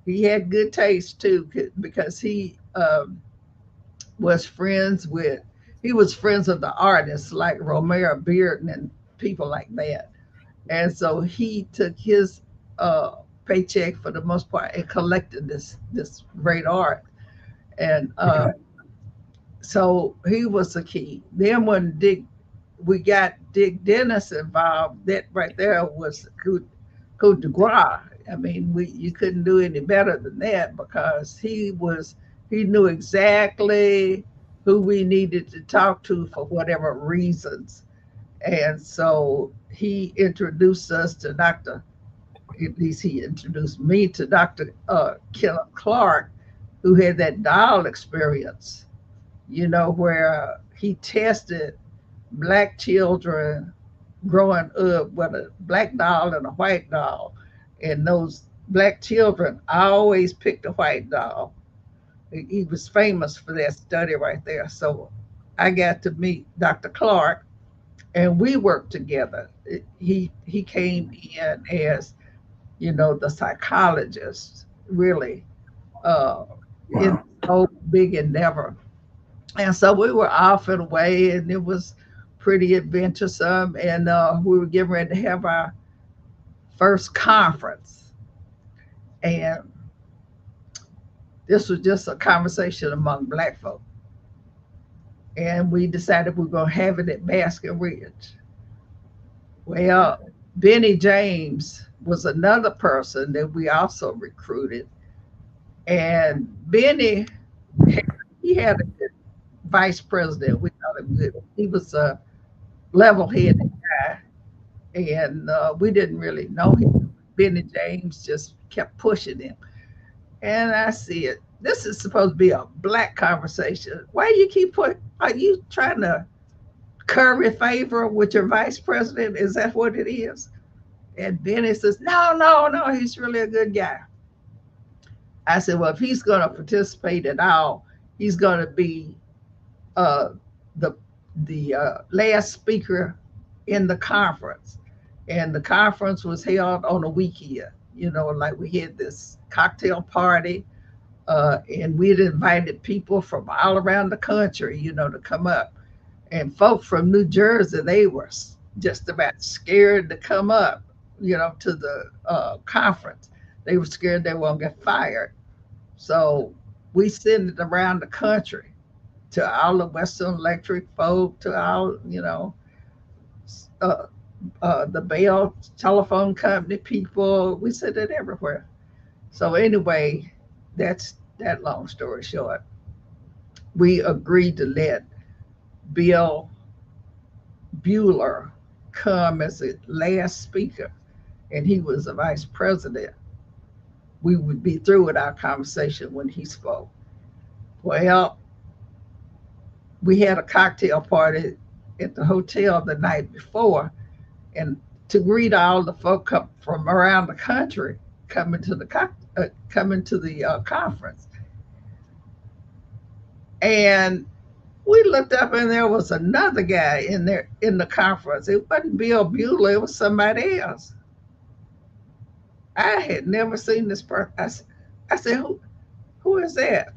he had good taste too, because was friends with he was friends of the artists like Romero Bearden and people like that. And so he took his uh, paycheck for the most part and collected this great art. And Okay. so he was the key. Then when we got Dick Dennis involved, that right there was coup de grace. I mean, you couldn't do any better than that because he knew exactly who we needed to talk to for whatever reasons. And so he introduced us to at least he introduced me to Dr. Kenneth Clark, who had that doll experience, where he tested Black children growing up with a black doll and a white doll. And those Black children always picked a white doll. He was famous for that study right there. So I got to meet Dr. Clark, and we worked together. He came in as, the psychologist, really, uh, in Wow. this whole big endeavor. And so we were off and away, and it was pretty adventuresome. And we were getting ready to have our first conference. And this was just a conversation among Black folk. And we decided we were going to have it at Baskin Ridge. Well, Benny James was another person that we also recruited. And Benny, he had a good vice president. We thought him good. He was a level headed guy, and we didn't really know him. Benny James just kept pushing him. And I see it. This is supposed to be a Black conversation. Why you keep are you trying to curry favor with your vice president? Is that what it is? And Benny says, no, no, no, he's really a good guy. I said, well, if he's going to participate at all, he's going to be uh, the last speaker in the conference. And the conference was held on a weekend. Like we had this cocktail party, and we'd invited people from all around the country, to come up. And folks from New Jersey, they were just about scared to come up, to the conference. They were scared they were going to get fired. So we sent it around the country to all the Western Electric folk, to all, uh, the Bell Telephone Company people. We sent it everywhere. So anyway, that's that long story short. We agreed to let Bill Bueller come as the last speaker, and he was the vice president. We would be through with our conversation when he spoke. Well, we had a cocktail party at the hotel the night before, and to greet all the folk from around the country coming to the conference. And we looked up, and there was another guy in there in the conference. It wasn't Bill Bueller, it was somebody else. I had never seen this person. I said, who is that?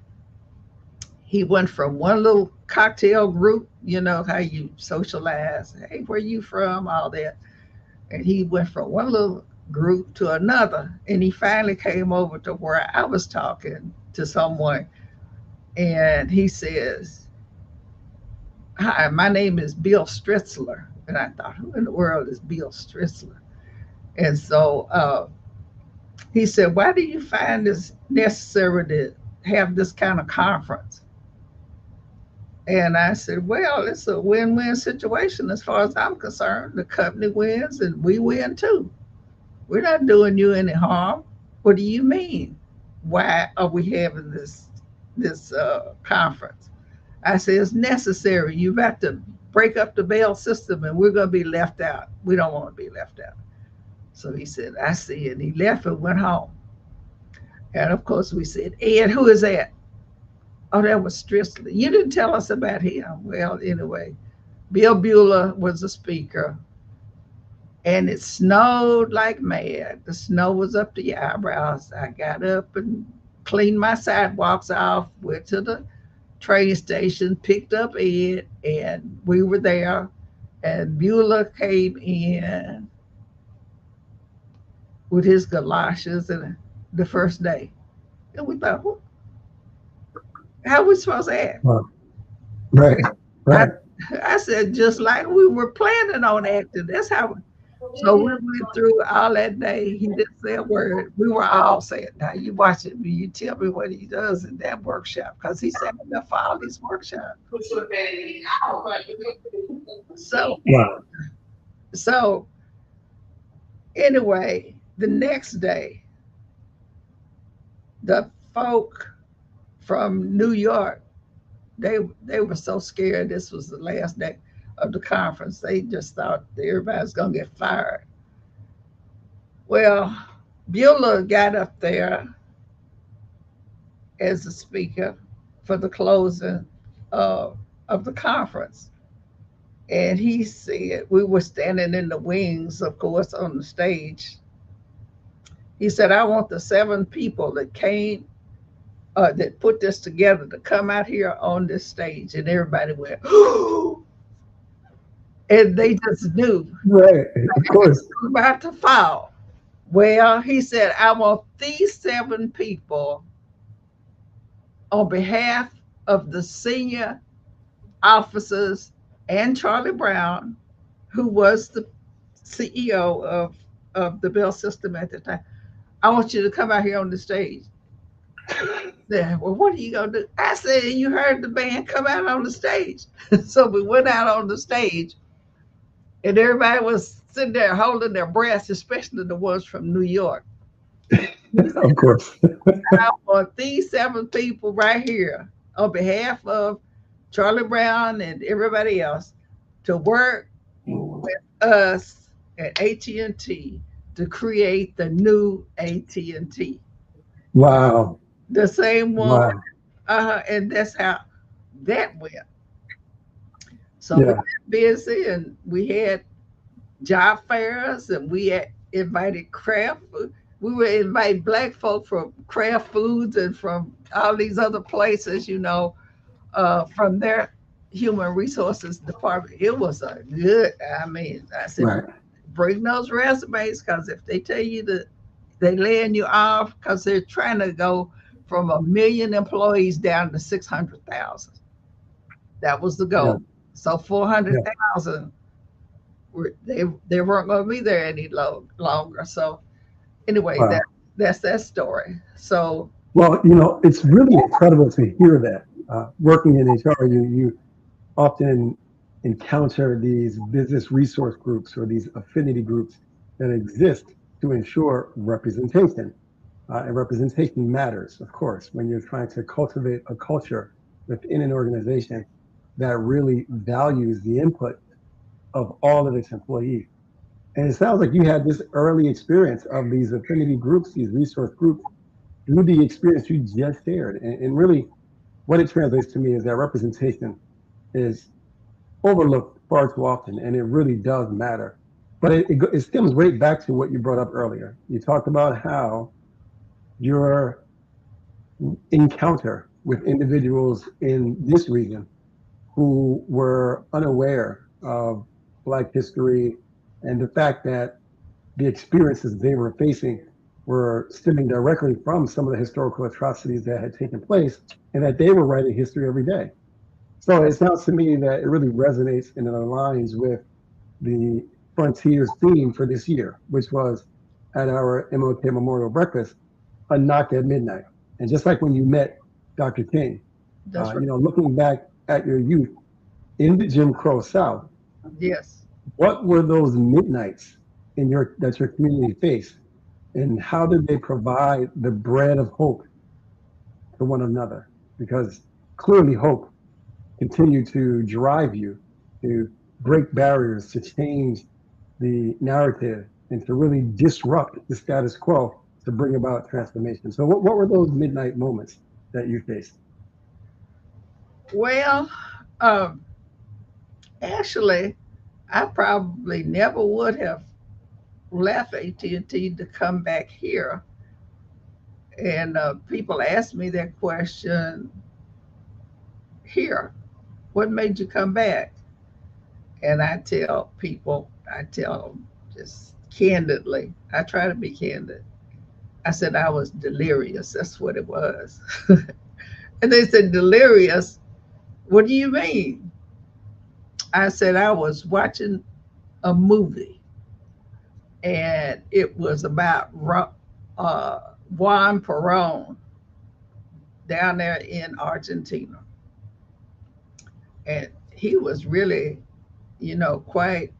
He went from one little cocktail group, how you socialize, hey, where you from, all that. And he went from one little group to another. And he finally came over to where I was talking to someone. And he says, hi, my name is Bill Stritzler. And I thought, who in the world is Bill Stritzler? And so he said, why do you find this necessary to have this kind of conference? And I said, well, it's a win-win situation as far as I'm concerned. The company wins and we win too. We're not doing you any harm. What do you mean? Why are we having this conference? I said, it's necessary. You've got to break up the bail system, and we're going to be left out. We don't want to be left out. So he said, I see. And he left and went home. And of course, we said, Ed, who is that? Oh, that was Stritzler. You didn't tell us about him. Well, anyway, Bill Bueller was a speaker, and it snowed like mad. The snow was up to your eyebrows. I got up and cleaned my sidewalks off, went to the train station, picked up Ed, and we were there. And Bueller came in with his galoshes and the first day. And we thought, how are we supposed to act? Wow. Right. I, Right. I said, just like we were planning on acting. That's how. So we went through all that day. He didn't say a word. We were all saying, now you watch it. You tell me what he does in that workshop, because he signed up for all these workshops. So, Wow. so anyway, the next day, the folk from New York, they were so scared this was the last day of the conference. They just thought everybody's gonna get fired. Well, Bueller got up there as a speaker for the closing of the conference. And he said, we were standing in the wings, of course, on the stage. He said, I want the 7 people that came, that put this together to come out here on this stage. And everybody went, oh, and they just knew Right. Of it course. was about to fall. Well, he said, I want these 7 people on behalf of the senior officers and Charlie Brown, who was the CEO of the Bell System at the time. I want you to come out here on the stage. Yeah, well, what are you gonna do? I said, you heard the band, come out on the stage. So we went out on the stage, and everybody was sitting there holding their breaths, especially the ones from New York. He said, Of course. I want these 7 people right here on behalf of Charlie Brown and everybody else to work with us at AT&T to create the new AT&T, Wow. the same one. Wow. And that's how that went. So we Yeah. got busy, and we had job fairs, and we had invited craft food. We were inviting black folk from Kraft Foods and from all these other places, from their human resources department. It was a good, I mean, I said, Right. bring those resumes, because if they tell you that they laying you off because they're trying to go from 1 million employees down to 600,000. That was the Yeah. goal. So Yeah. 400,000 they weren't going to be there any longer. So anyway, Wow. that's that story. So Well, it's really incredible to hear that. Working in HR, you often encounter these business resource groups or these affinity groups that exist to ensure representation. And representation matters, of course, when you're trying to cultivate a culture within an organization that really values the input of all of its employees. And it sounds like you had this early experience of these affinity groups, these resource groups, through the experience you just shared. And really, what it translates to me is that representation is overlooked far too often, and it really does matter. But it stems right back to what you brought up earlier. You talked about how your encounter with individuals in this region who were unaware of Black history and the fact that the experiences they were facing were stemming directly from some of the historical atrocities that had taken place, and that they were writing history every day. So it sounds to me that it really resonates and it aligns with the Frontiers theme for this year, which was at our MLK Memorial Breakfast, a knock at midnight. And just like when you met Dr. King, that's right. looking back at your youth in the Jim Crow South, Yes. what were those midnights that your community faced, and how did they provide the bread of hope to one another? Because clearly hope continued to drive you to break barriers, to change the narrative, and to really disrupt the status quo to bring about transformation. So, what were those midnight moments that you faced? Well, um, actually, I probably never would have left AT&T to come back here. And people ask me that question here. What made you come back? And I tell them just candidly, I try to be candid. I said I was delirious. That's what it was. And they said, delirious? What do you mean? I said, I was watching a movie, and it was about Juan Perón down there in Argentina. And he was really, quite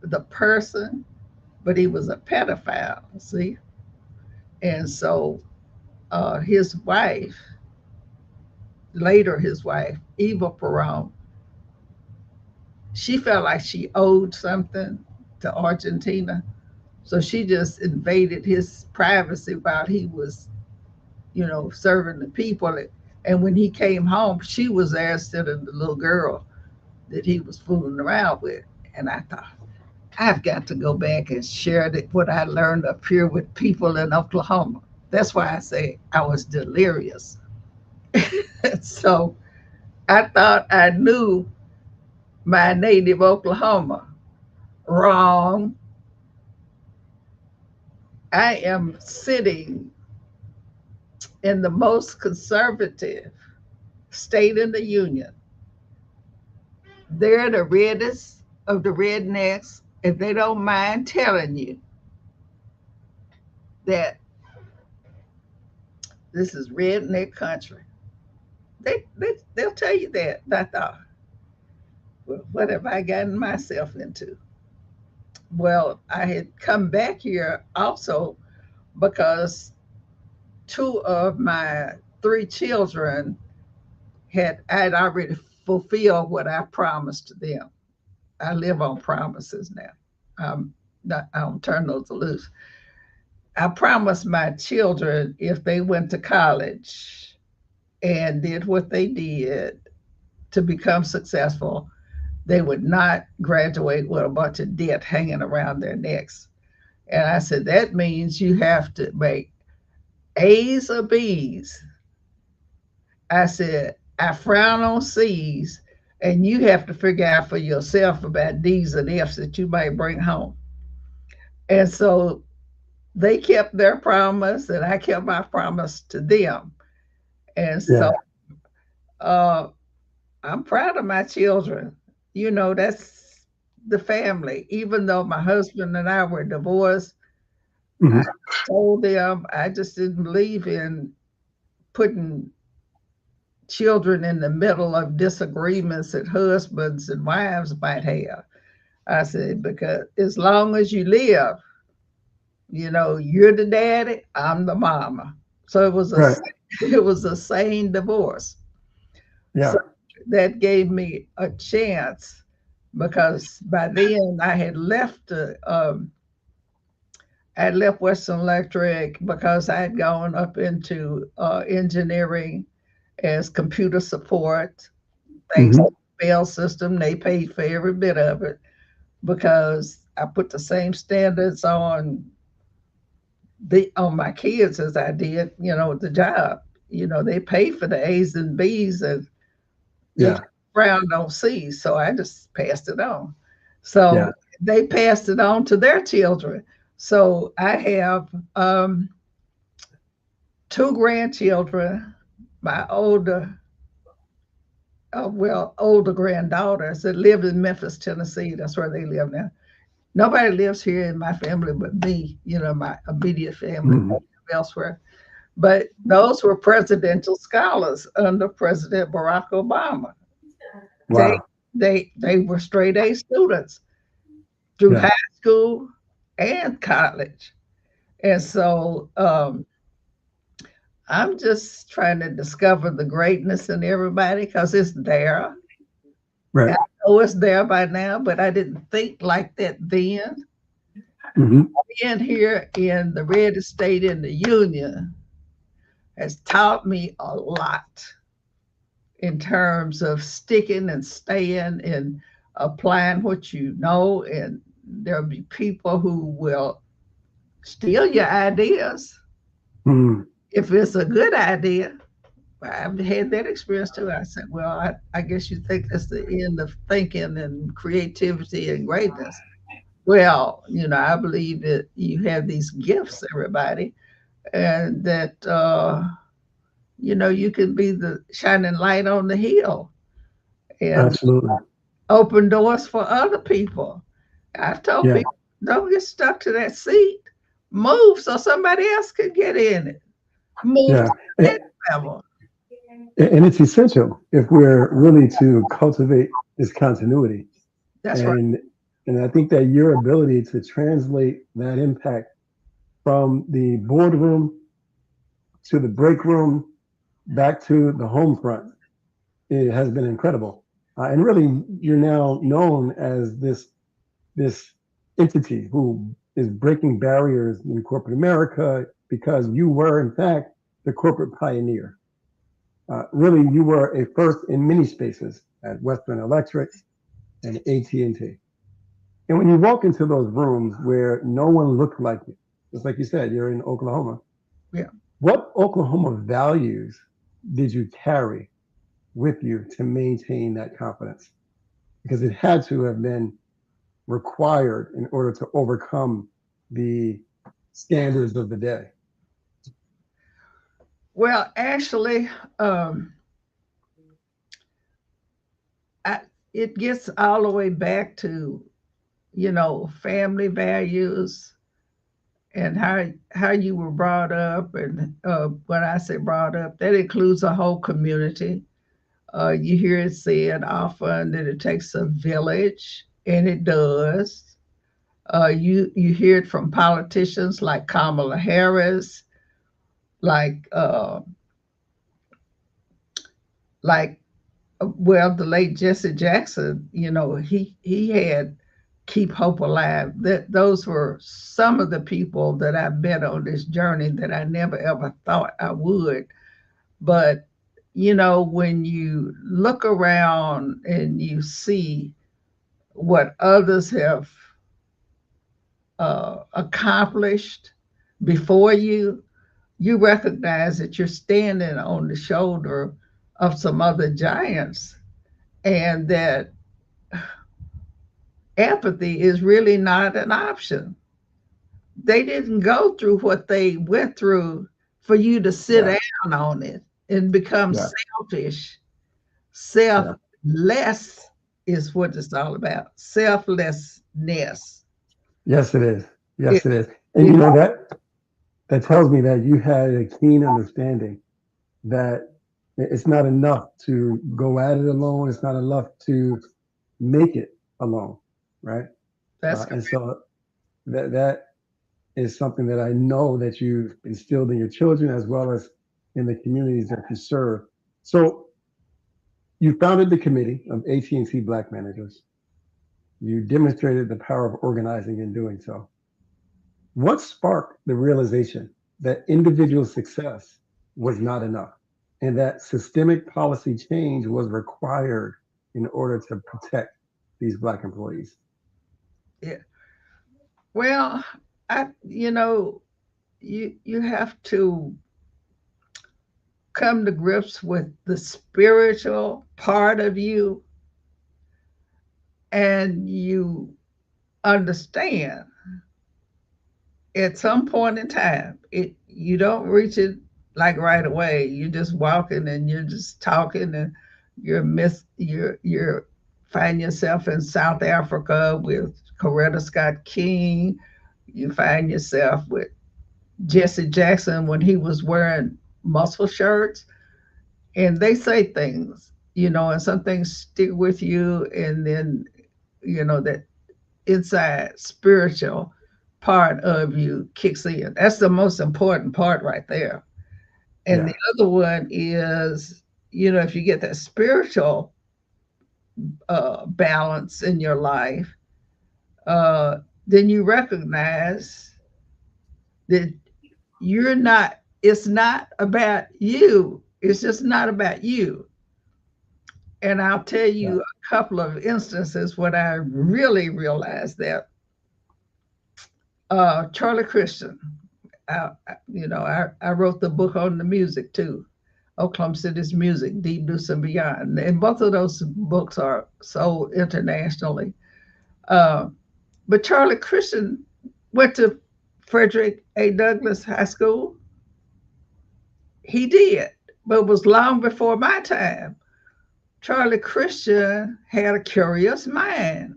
the person, but he was a pedophile, see? And so his wife, later his wife, Eva Perón, she felt like she owed something to Argentina. So she just invaded his privacy while he was, serving the people. And when he came home, she was there instead of the little girl. that he was fooling around with. And I thought, I've got to go back and share what I learned up here with people in Oklahoma. That's why I say I was delirious. So I thought I knew my native Oklahoma. Wrong. I am sitting in the most conservative state in the union. They're the reddest of the rednecks, if they don't mind telling you that this is redneck country. They'll tell you that. I thought, well, what have I gotten myself into? Well, I had come back here also because two of my three children I'd already fulfilled what I promised to them. I live on promises now. I don't turn those loose. I promised my children if they went to college and did what they did to become successful, they would not graduate with a bunch of debt hanging around their necks. And I said, that means you have to make A's or B's. I said, I frown on C's, and you have to figure out for yourself about D's and F's that you might bring home. And so they kept their promise, and I kept my promise to them. And so Yeah. uh, I'm proud of my children. That's the family. Even though my husband and I were divorced, I Hmm. told them I just didn't believe in putting children in the middle of disagreements that husbands and wives might have. I said, because as long as you live, you're the daddy, I'm the mama. So Right. it was a sane divorce. So Yeah. that gave me a chance because by then I left Western Electric because I had gone up into engineering as computer support. Thanks to Hmm. the Bell system, they paid for every bit of it because I put the same standards on my kids as I did, the job. They paid for the A's and B's and they Yeah. frowned on C's, so I just passed it on. So Yeah. they passed it on to their children. So I have two grandchildren. My older granddaughters that live in Memphis, Tennessee. That's where they live now. Nobody lives here in my family but me, my immediate family Hmm. elsewhere. But those were presidential scholars under President Barack Obama. They Wow. they were straight A students through high Yeah. school and college. And so I'm just trying to discover the greatness in everybody because it's there. I Right. know it's there by now, but I didn't think like that then. Hmm. Being here in the reddest state in the union has taught me a lot in terms of sticking and staying and applying what you know. And there'll be people who will steal your ideas Hmm. if it's a good idea. I've had that experience too. I said, well, I guess you think that's the end of thinking and creativity and greatness. Well, I believe that you have these gifts, everybody, and that you can be the shining light on the hill and Absolutely. open doors for other people. I've told Yeah. people, don't get stuck to that seat. Move so somebody else can get in it. Move to Yeah. the And, next level. and it's essential if we're really to cultivate this continuity. That's right. And and I think that your ability to translate that impact from the boardroom to the break room back to the home front, it has been incredible. And really, you're now known as this entity who is breaking barriers in corporate America because you were, in fact, the corporate pioneer. Really, you were a first in many spaces at Western Electric. and AT&T. And when you walk into those rooms where no one looked like you, just like you said, you're in Oklahoma. Yeah. What Oklahoma values did you carry with you to maintain that confidence? Because it had to have been required in order to overcome the standards of the day. Well, actually, um, I, it gets all the way back to, family values and how you were brought up. And when I say brought up, that includes a whole community. You hear it said often that it takes a village, and it does. You hear it from politicians like Kamala Harris, like like well, the late Jesse Jackson. He had Keep Hope Alive. That those were some of the people that I met on this journey that I never ever thought I would. But when you look around and you see what others have accomplished before you, you recognize that you're standing on the shoulder of some other giants, and that empathy is really not an option. They didn't go through what they went through for you to sit Yeah, down on it and become yeah, selfish. yeah. Selfless is what it's all about. Selflessness. Yes, it is. It, Yes, it is. And it, that tells me that you had a keen understanding that it's not enough to go at it alone. It's not enough to make it alone, right? that's And so that is something that I know that you've instilled in your children as well as in the communities that you serve. So you founded the committee of AT&T Black Managers. You demonstrated the power of organizing in doing so. What sparked the realization that individual success was not enough and that systemic policy change was required in order to protect these Black employees? yeah. Well, you have to come to grips with the spiritual part of you, and you understand at some point in time, you don't reach it like right away. You're just walking and you're just talking, and you're find yourself in South Africa with Coretta Scott King. You find yourself with Jesse Jackson when he was wearing muscle shirts, and they say things, and some things stick with you, and then that inside spiritual part of you kicks in. That's the most important part right there. And the Yeah, other one is, if you get that spiritual balance in your life, uh, then you recognize that you're not, it's not about you. It's just not about you. And I'll tell yeah, you a couple of instances when I really realized that. Charlie Christian, I wrote the book on the music too, Oklahoma City's Music, Deep Deuce and Beyond. And both of those books are sold internationally. Uh, but Charlie Christian went to Frederick A. Douglass High School. He did, but it was long before my time. Charlie Christian had a curious mind.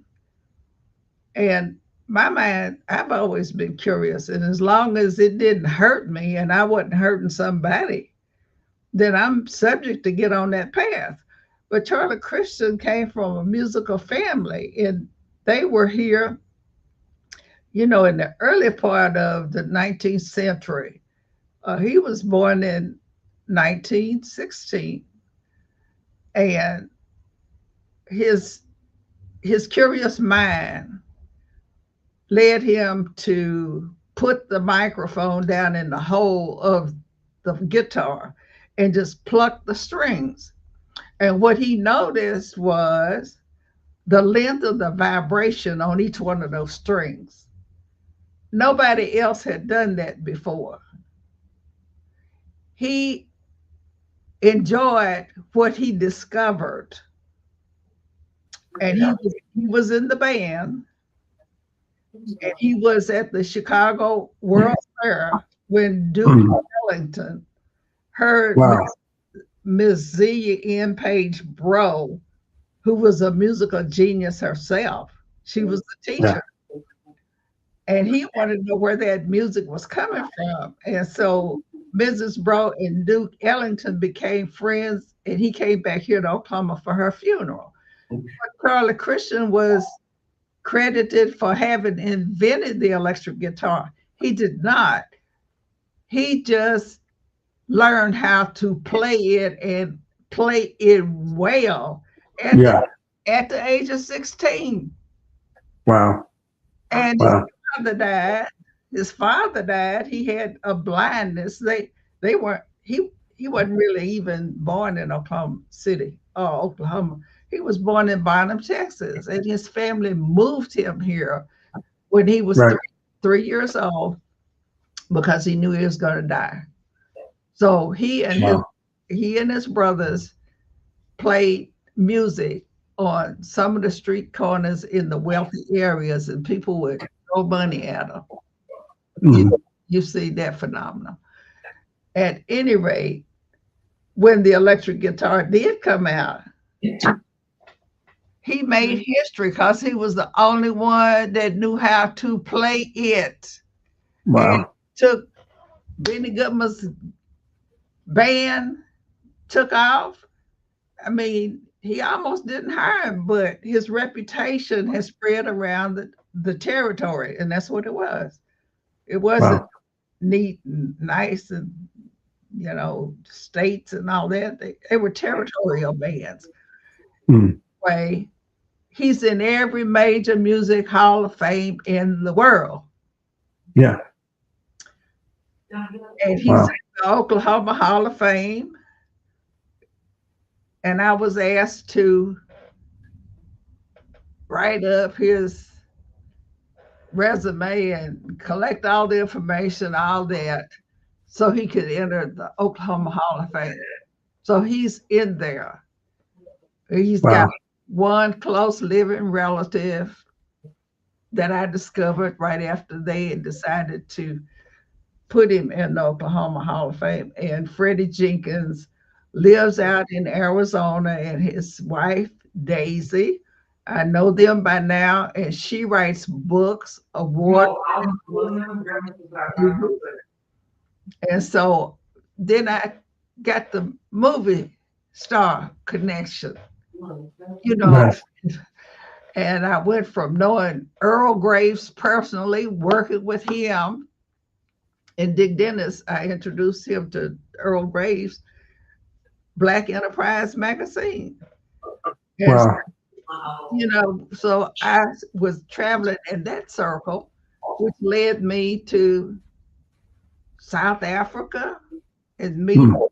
And my mind, I've always been curious. And as long as it didn't hurt me and I wasn't hurting somebody, then I'm subject to get on that path. But Charlie Christian came from a musical family, and they were here, in the early part of the 19th century. He was born in 1916, and his his curious mind led him to put the microphone down in the hole of the guitar and just pluck the strings. And what he noticed was the length of the vibration on each one of those strings. Nobody else had done that before. He enjoyed what he discovered, and he was in the band, and he was at the Chicago World Fair when Duke Ellington heard Wow. Miss Zelia N. Page Bro, who was a musical genius herself. She was the teacher. Yeah. And he wanted to know where that music was coming from. And so Mrs. Bro and Duke Ellington became friends, and he came back here to Oklahoma for her funeral. But Charlie Christian was credited for having invented the electric guitar. He did not. He just learned how to play it and play it well at, Yeah. at the age of 16. Wow. And Wow. his father died. He had a blindness. They weren't he wasn't really even born in Oklahoma City or Oklahoma. He was born in Bonham, Texas, and his family moved him here when he was Right. 3 years old because he knew he was going to die. So Wow. he and his brothers played music on some of the street corners in the wealthy areas, and people would throw money at them. Mhm. You see that phenomenon. At any rate, when the electric guitar did come out, he made history because he was the only one that knew how to play it. And Wow. took Benny Goodman's band, took off. I mean, he almost didn't hire him, but his reputation has spread around the territory, and that's what it was. It wasn't Wow. neat and nice and states and all that. They were territorial bands. Mm. Way he's in every major music hall of fame in the world, Yeah. and he's Wow. in the Oklahoma Hall of Fame. And I was asked to write up his resume and collect all the information, all that, so he could enter the Oklahoma Hall of Fame. So he's in there. He's got Wow. one close living relative that I discovered right after they had decided to put him in the Oklahoma Hall of Fame. And Freddie Jenkins lives out in Arizona, and his wife, Daisy, I know them by now, and she writes books, award. And so then I got the movie star connection, you know, Nice. and I went from knowing Earl Graves personally, working with him, and Dick Dennis, I introduced him to Earl Graves' Black Enterprise magazine. And Wow. so I was traveling in that circle, which led me to South Africa and meet Mm.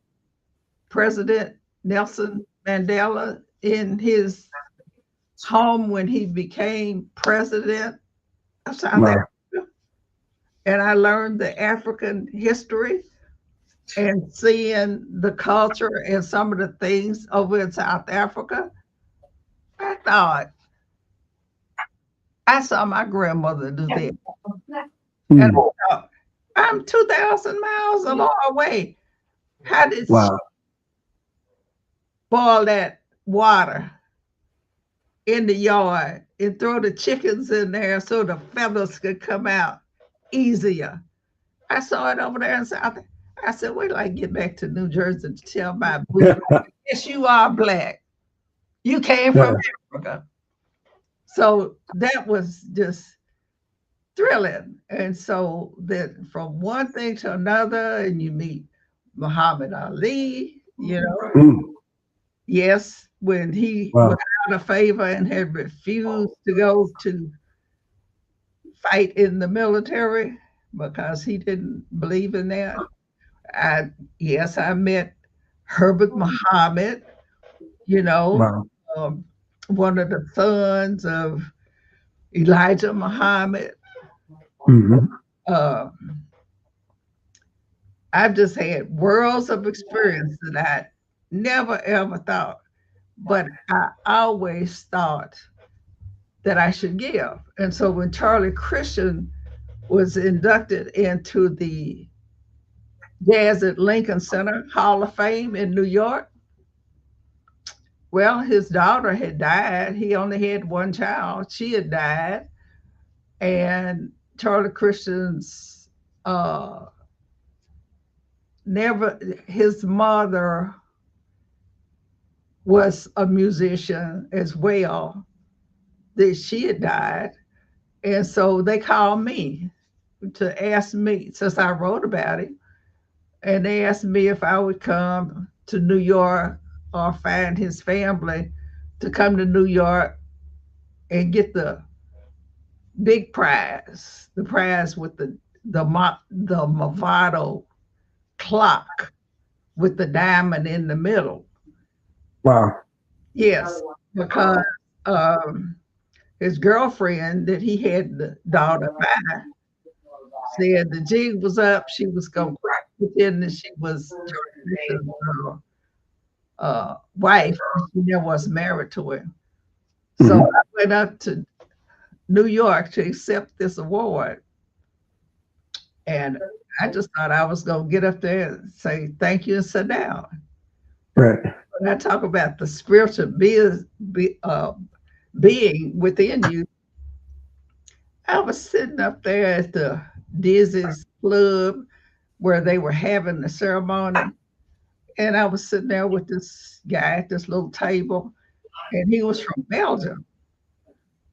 President Nelson Mandela in his home when he became president of South Wow. Africa. And I learned the African history and seeing the culture and some of the things over in South Africa. I thought, I saw my grandmother do that. And I Mm. thought, I'm 2,000 miles a long way. How did she Wow. boil that water in the yard and throw the chickens in there so the feathers could come out easier? I saw it over there in South. I said, wait till I get back to New Jersey to tell my boo, yes, you are black. You came from Yeah. Africa. So that was just thrilling. And so that from one thing to another, and you meet Muhammad Ali, Mm. yes, when he was Wow. out of favor and had refused to go to fight in the military because he didn't believe in that. I yes, I met Herbert Muhammad, you know, Wow. um, one of the sons of Elijah Muhammad. Hmm. Uh, I've just had worlds of experience that I never ever thought, but I always thought that I should give. And so when Charlie Christian was inducted into the Jazz at Lincoln Center Hall of Fame in New York, well, his daughter had died. He only had one child. She had died. And Charlie Christian's never, his mother was a musician as well, that she had died. And so they called me to ask me, since I wrote about it, and they asked me if I would come to New York or find his family to come to New York and get the big prize, the prize with the Movado clock with the diamond in the middle. Wow. Yes, because um, his girlfriend that he had the daughter by said the jig was up. She was going to pretend that she was Charlie Christian's wife. She never was married to him. So Hmm. I went up to New York to accept this award. And I just thought I was going to get up there and say thank you and sit down. Right. When I talk about the spiritual being within you, I was sitting up there at the Dizzy's Club where they were having the ceremony. And I was sitting there with this guy at this little table, and he was from Belgium.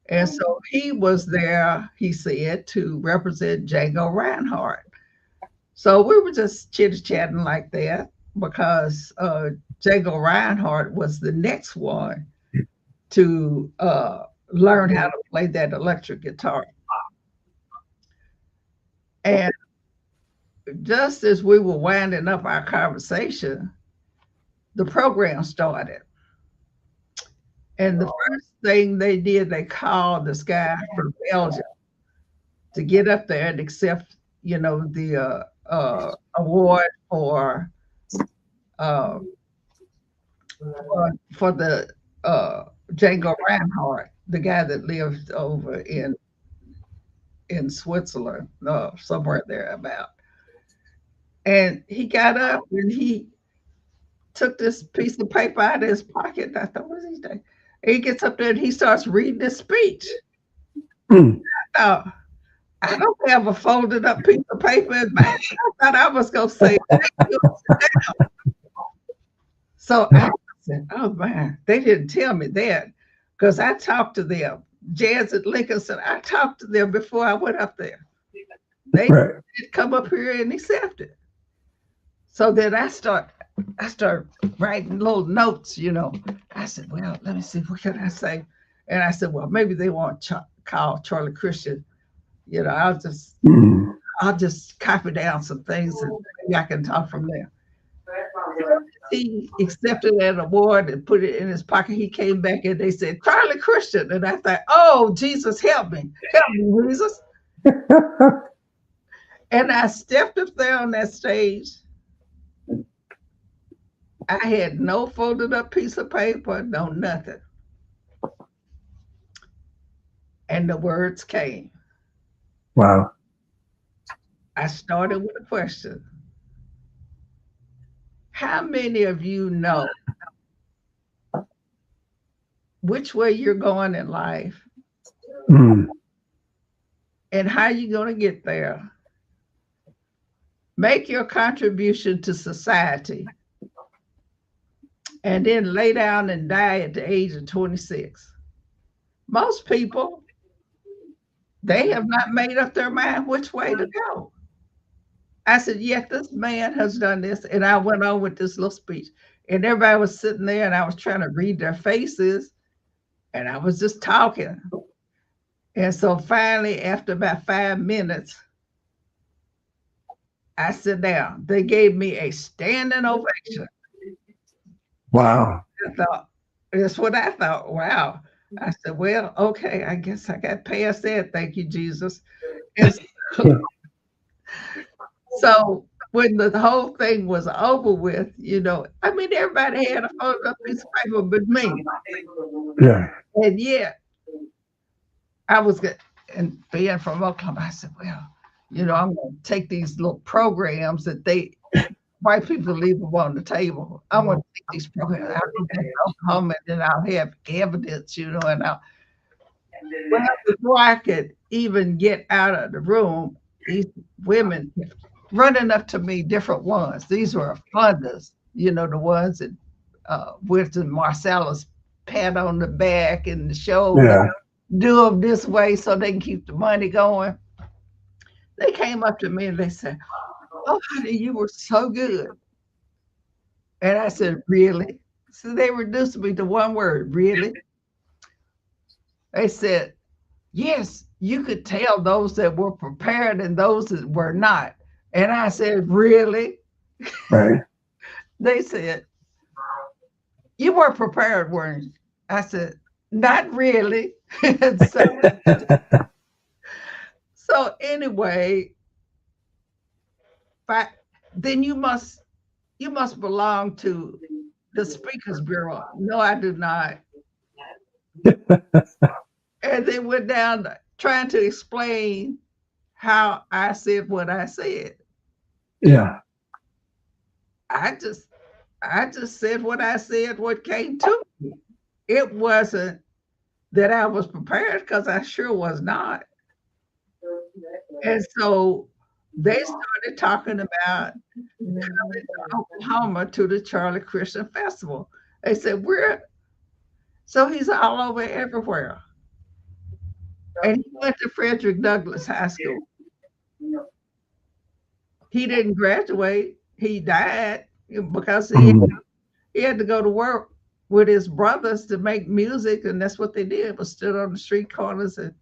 And so he was there, he said, to represent Django Reinhardt. So we were just chit-chatting like that because Django Reinhardt was the next one to learn how to play that electric guitar. And just as we were winding up our conversation, the program started. And the first thing they did, they called this guy from Belgium to get up there and accept, the award uh, for the Django Reinhardt, the guy that lived over in Switzerland, somewhere there about. And he got up and he took this piece of paper out of his pocket. And I thought, what is he doing? And he gets up there and he starts reading his speech. Mm. Now, I don't have a folded up piece of paper in my hand. I thought I was going to say, thank you. So I said, oh man, they didn't tell me that because I talked to them. Jazz at Lincoln said, I talked to them before I went up there. They Right. did come up here and accept it. So then I start writing little notes. I said, well, let me see, what can I say? And I said, well, maybe they want to call Charlie Christian. I'll just Mm. I'll just copy down some things and maybe I can talk from there. He accepted that award and put it in his pocket. He came back and they said, Charlie Christian. And I thought, oh, Jesus, help me. Help me, Jesus. And I stepped up there on that stage. I had no folded up piece of paper, no nothing. And the words came. Wow. I started with a question. How many of you know which way you're going in life Mm. and how you're going to get there? Make your contribution to society and then lay down and die at the age of 26. Most people, they have not made up their mind which way to go. I said, yet this man has done this. And I went on with this little speech. And everybody was sitting there and I was trying to read their faces and I was just talking. And so finally, after about 5 minutes, I sat down. They gave me a standing ovation. Wow. I thought, That's what I thought. Wow. I said, well, okay, I guess I got past that. Thank you, Jesus. And so when the whole thing was over with, I mean, everybody had a folded up piece of paper but me. Yeah. And yet I was good. And being from Oklahoma, I said, well, I'm going to take these little programs that white people leave them on the table. I want to take these programs out to Oklahoma, and then I'll have evidence, and well, before I could even get out of the room, these women running up to me, different ones. These were funders, the ones that went to Marcellus pat on the back and the shoulder, Yeah. do them this way so they can keep the money going. They came up to me and they said, "Oh, honey, you were so good." And I said, "Really?" So they reduced me to one word, really. They said, "Yes, you could tell those that were prepared and those that were not." And I said, "Really?" Right. They said, "You were prepared, weren't you?" I said, "Not really." So anyway, then you must belong to the Speakers Bureau. No, I do not. And they went down trying to explain how I said what I said. Yeah. I just I just said what I said, what came to me. It wasn't that I was prepared because I sure was not. And so they started talking about coming to Oklahoma to the Charlie Christian Festival. They said, so he's all over everywhere. And he went to Frederick Douglass High School. He didn't graduate. He died because he had to go to work with his brothers to make music, and that's what they did, was stood on the street corners and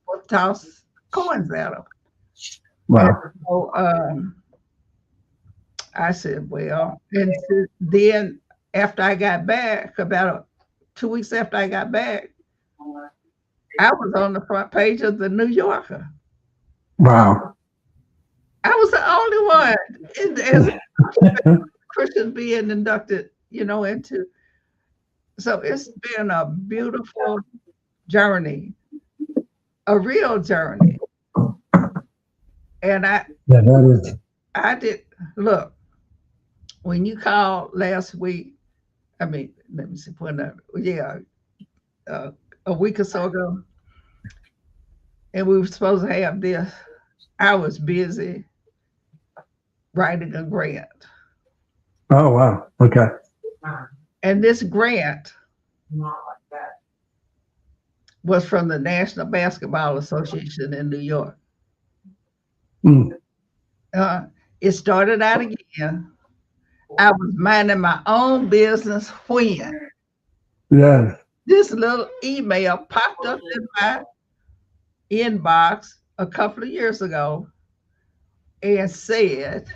would toss coins at them. And Wow. so I said, well, and so then after I got back, about 2 weeks after I got back, I was on the front page of the New Yorker. Wow. I was the only one as a Christian being inducted, into. So it's been a beautiful journey, a real journey. And Yeah, that is. I did look when you called last week. I mean, let me see, uh, a week or so ago, and we were supposed to have this. I was busy writing a grant, Oh, wow. Okay. and this grant was from the National Basketball Association in New York. Mm. It started out again. I was minding my own business when Yes. this little email popped up in my inbox a couple of years ago and said,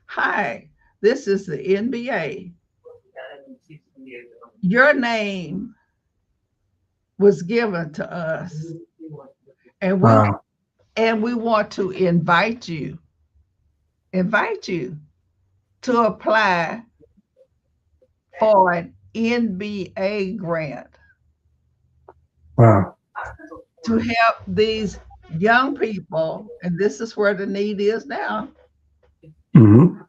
"Hi, this is the NBA. Your name was given to us, and Wow. we want to invite you to apply for an NBA grant Wow. to help these young people, and this is where the need is now, Mm-hmm.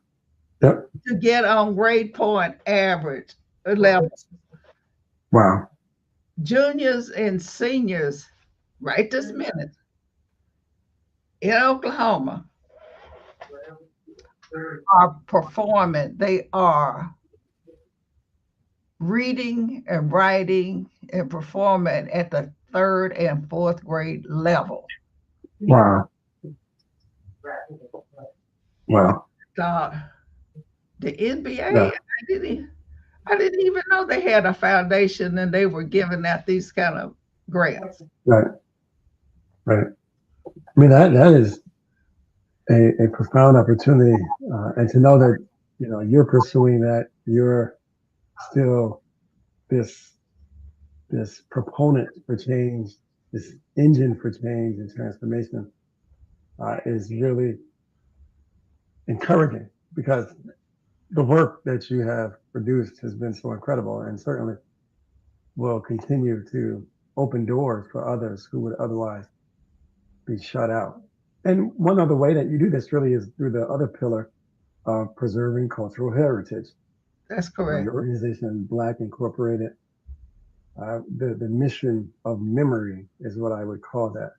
Yep. to get on grade point average level. Wow. Juniors and seniors, right this minute, in Oklahoma, are performing. They are reading and writing and performing at the third and fourth grade level. Wow. Wow. The NBA, Yeah. I didn't even know they had a foundation and they were giving out these kind of grants. Right. Right. I mean, that is a profound opportunity, and to know that you're pursuing that, you're still this this proponent for change, this engine for change and transformation is really encouraging because the work that you have produced has been so incredible and certainly will continue to open doors for others who would otherwise be shut out. And one other way that you do this really is through the other pillar of preserving cultural heritage. That's Your correct. organization, Black Incorporated, the mission of memory is what I would call that.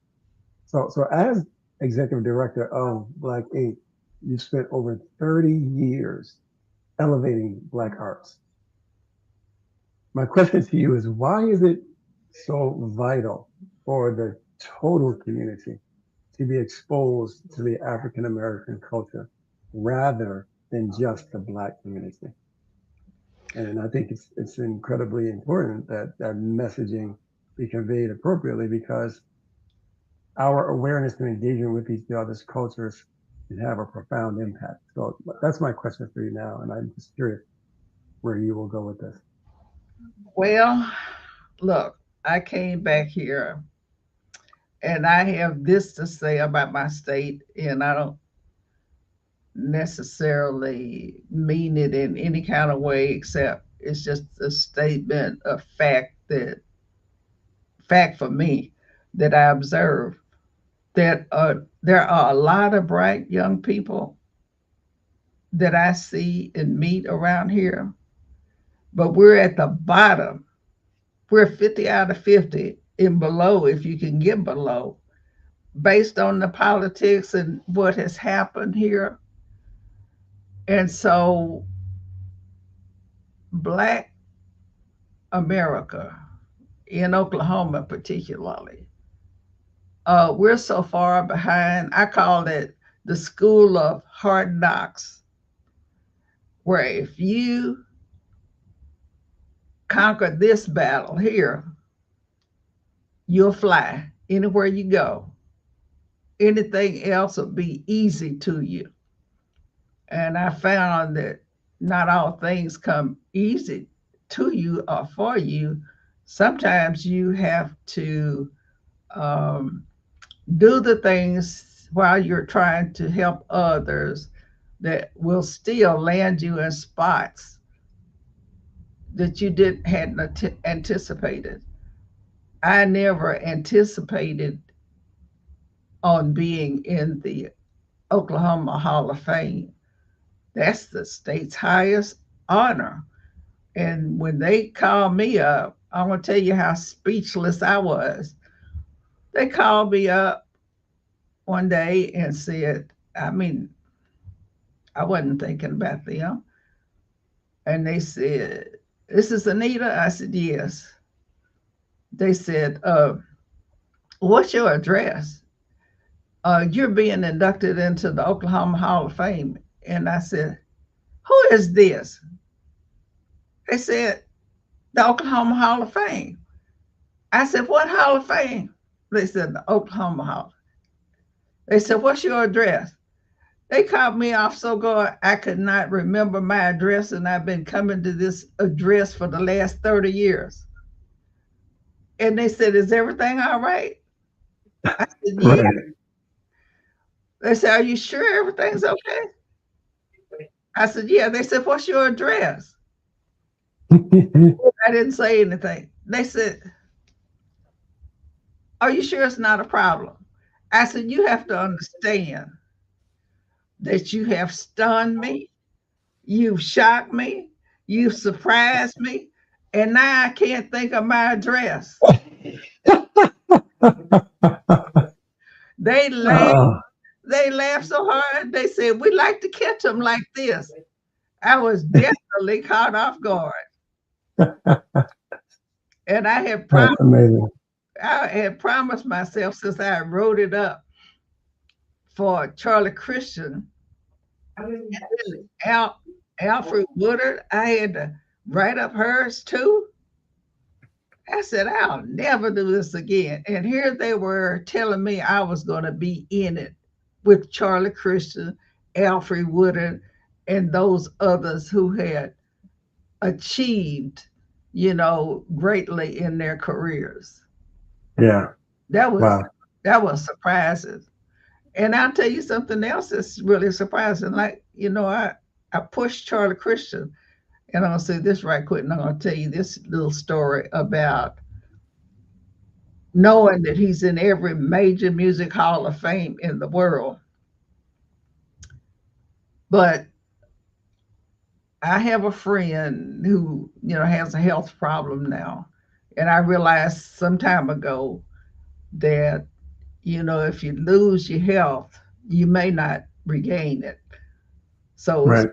So as executive director of Black Inc., you spent over 30 years elevating Black arts. My question to you is why is it so vital for the total community to be exposed to the African American culture rather than just the Black community? And I think it's incredibly important that that messaging be conveyed appropriately because our awareness and engagement with each other's cultures can have a profound impact. So that's my question for you now, and I'm just curious where you will go with this. Well, look, I came back here and I have this to say about my state, and I don't necessarily mean it in any kind of way, except it's just a statement of fact for me that I observe that there are a lot of bright young people that I see and meet around here, but we're at the bottom. We're 50 out of 50 and below, if you can get below, based on the politics and what has happened here. And so, Black America, in Oklahoma particularly, we're so far behind. I call it the school of hard knocks, where if you conquer this battle here, you'll fly anywhere you go. Anything else will be easy to you. And I found that not all things come easy to you or for you. Sometimes you have to um, do the things while you're trying to help others that will still land you in spots that you didn't hadn't anticipated. I never anticipated on being in the Oklahoma Hall of Fame. That's the state's highest honor. And when they called me up, I'm going to tell you how speechless I was. They called me up one day and said, I mean, I wasn't thinking about them. And they said, "This is Anita." I said, "Yes." They said, "What's your address? You're being inducted into the Oklahoma Hall of Fame." And I said, "Who is this?" They said, "The Oklahoma Hall of Fame." I said, "What Hall of Fame?" They said, "The Oklahoma Hall." They said, "What's your address?" They caught me off so guard I could not remember my address, and I've been coming to this address for the last 30 years. And they said, "Is everything all right?" I said, "Yeah." Right. They said, "Are you sure everything's okay?" I said, "Yeah." They said, "What's your address?" I didn't say anything. They said, "Are you sure it's not a problem?" I said, "You have to understand that you have stunned me, you've shocked me, you've surprised me, and now I can't think of my address." They laughed. Oh, They laughed so hard. They said, "We like to catch them like this." I was definitely caught off guard, and that's amazing. I had promised myself since I wrote it up for Charlie Christian and Alfred Woodard. I had to write up hers too. I said, "I'll never do this again." And here they were telling me I was going to be in it with Charlie Christian, Alfred Woodard, and those others who had achieved, greatly in their careers. Yeah. That was Wow. that was surprising. And I'll tell you something else that's really surprising. Like, I pushed Charlie Christian, and I'm gonna say this right quick, and I'm gonna tell you this little story about knowing that he's in every major music hall of fame in the world. But I have a friend who, has a health problem now. And I realized some time ago that, if you lose your health, you may not regain it. So Right.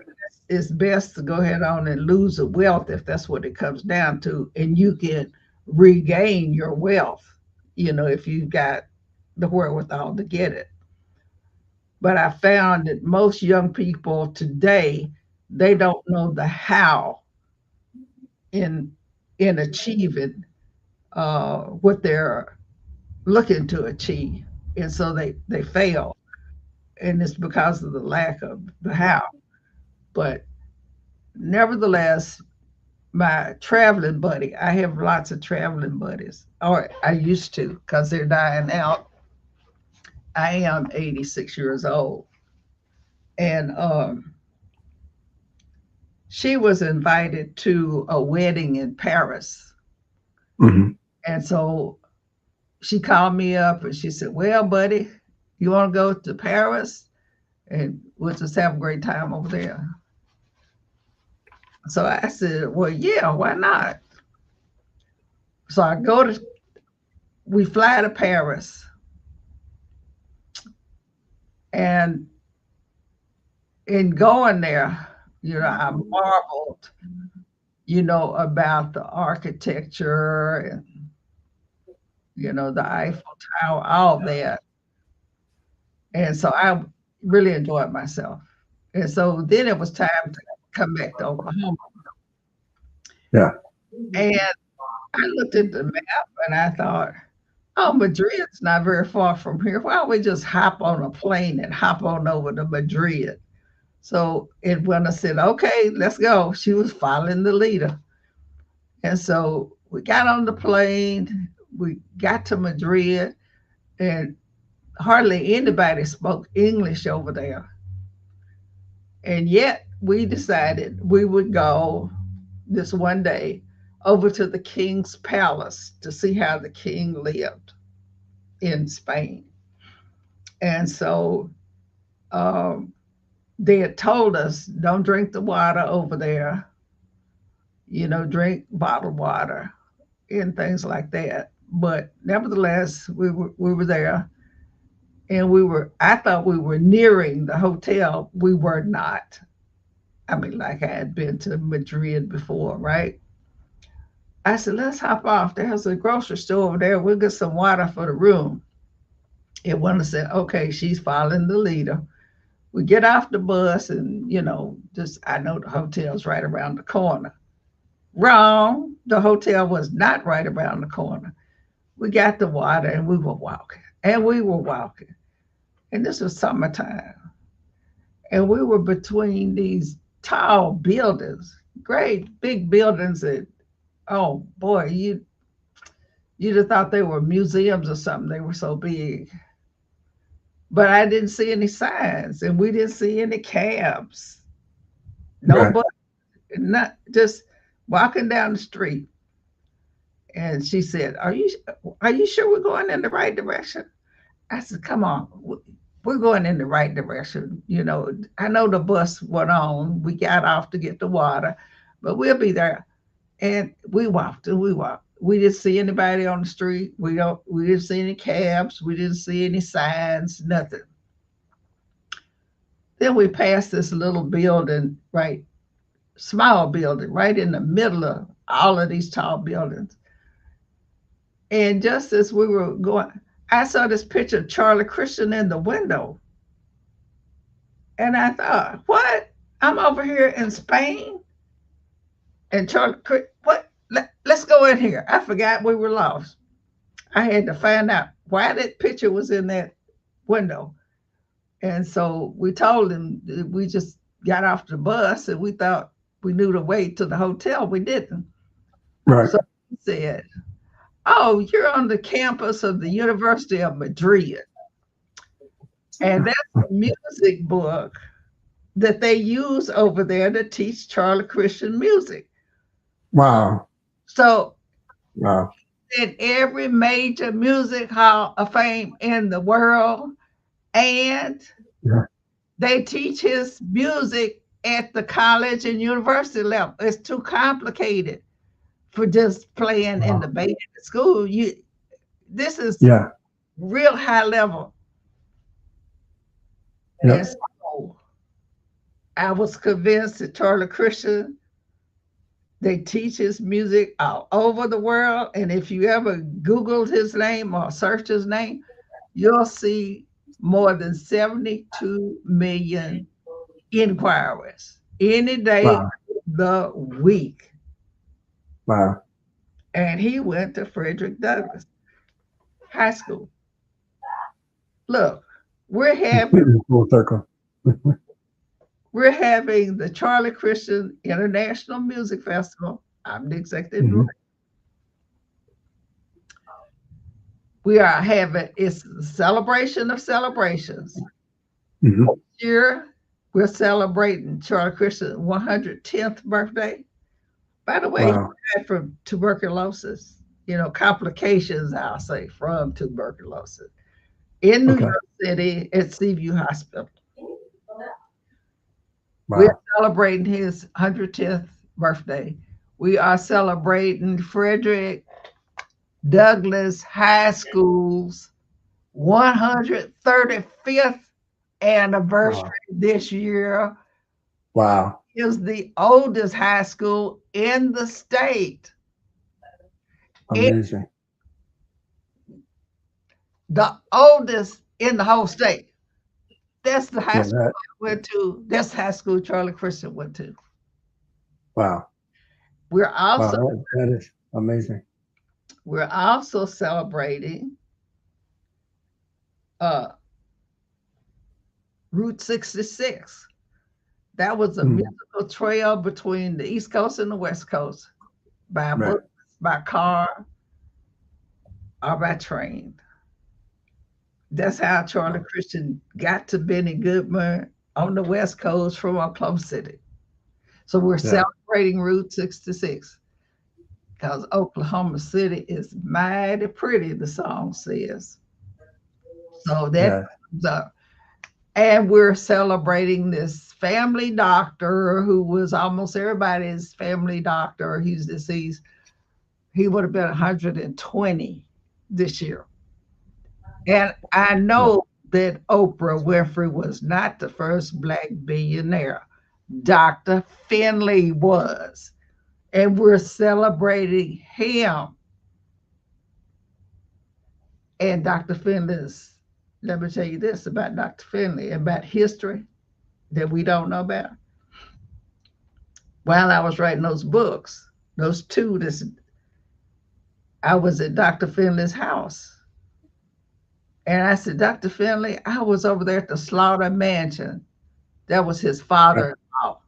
it's best to go ahead on and lose the wealth if that's what it comes down to. And you can regain your wealth, if you've got the wherewithal to get it. But I found that most young people today, they don't know the how in achieving what they're looking to achieve, and so they fail, and it's because of the lack of the how. But nevertheless, my traveling buddy, I have lots of traveling buddies, or I used to, because they're dying out. I am 86 years old, and she was invited to a wedding in Paris. Hmm. And so she called me up and she said, "Well, buddy, you want to go to Paris? And we'll just have a great time over there." So I said, "Well, yeah, why not?" So we fly to Paris, and in going there, I marveled, about the architecture and, the Eiffel Tower, all that. And so I really enjoyed myself. And so then it was time to come back to Oklahoma. Yeah. And I looked at the map and I thought, oh, Madrid's not very far from here. Why don't we just hop on a plane and hop on over to Madrid? So when I said, okay, let's go, she was following the leader. And so we got on the plane, we got to Madrid, and hardly anybody spoke English over there. And yet we decided we would go this one day over to the king's palace to see how the king lived in Spain. And so um, they had told us, don't drink the water over there, drink bottled water and things like that. But nevertheless, we were there, and I thought we were nearing the hotel. We were not. I mean, like I had been to Madrid before, right? I said, let's hop off. There's a grocery store over there. We'll get some water for the room. And one said, okay, she's following the leader. We get off the bus and, just, I know the hotel's right around the corner. Wrong. The hotel was not right around the corner. We got the water and we were walking. And we were walking. And this was summertime. And we were between these tall buildings, great big buildings that, oh boy, you'd have thought they were museums or something. They were so big. But I didn't see any signs, and we didn't see any cabs. No, Right. but not just walking down the street. And she said, "Are you sure we're going in the right direction?" I said, "Come on, we're going in the right direction. I know the bus went on. We got off to get the water, but we'll be there." And we walked and we walked. We didn't see anybody on the street. We didn't see any cabs. We didn't see any signs, nothing. Then we passed this little building, right, small building, right in the middle of all of these tall buildings. And just as we were going, I saw this picture of Charlie Christian in the window. And I thought, what? I'm over here in Spain and Charlie, what? Let's go in here. I forgot we were lost. I had to find out why that picture was in that window. And so we told him that we just got off the bus and we thought we knew the way to the hotel. We didn't. Right. So he said, "Oh, you're on the campus of the University of Madrid, and that's a music book that they use over there to teach Charlie Christian music." Wow. So Wow. in every major music hall of fame in the world, and Yeah. they teach his music at the college and university level. It's too complicated for just playing in the Wow. band at school. This is Yeah. real high level. And Yep. so I was convinced that Charlie Christian, they teach his music all over the world. And if you ever Googled his name or search his name, you'll see more than 72 million inquiries any day Wow. of the week. Wow. And he went to Frederick Douglass High School. Look, we're having Completely full circle. we're having the Charlie Christian International Music Festival. I'm the executive Hmm. director. We are having it's the celebration of celebrations. Hmm. This year we're celebrating Charlie Christian's 110th birthday. By the way, he Wow. died from tuberculosis, complications, I'll say, from tuberculosis in New Okay. York City at Seaview Hospital. We're Wow. celebrating his 110th birthday. We are celebrating Frederick Douglass High School's 135th anniversary Wow. this year. Wow. Is the oldest high school in the state. It's Amazing. the oldest in the whole state. That's the high Yeah. school That. I went to. That's high school Charlie Christian went to. Wow. We're Wow. also That is amazing. we're also celebrating uh, Route 66. That was a Mm. musical trail between the East Coast and the West Coast by Right. bus, by car, or by train. That's how Charlie Wow. Christian got to Benny Goodman on the West Coast from Oklahoma City. So we're Yeah. celebrating Route 66 because Oklahoma City is mighty pretty, the song says. So that Yeah. comes up. And we're celebrating this family doctor who was almost everybody's family doctor. He's deceased. He would have been 120 this year. And I Yeah. know that Oprah Winfrey was not the first Black billionaire. Dr. Finley was. And we're celebrating him. And Dr. Finley's, let me tell you this about Dr. Finley, about history that we don't know about. While I was writing those books, those two, I was at Dr. Finley's house. And I said, Dr. Finley, I was over there at the Slaughter Mansion. That was his Right. father-in-law.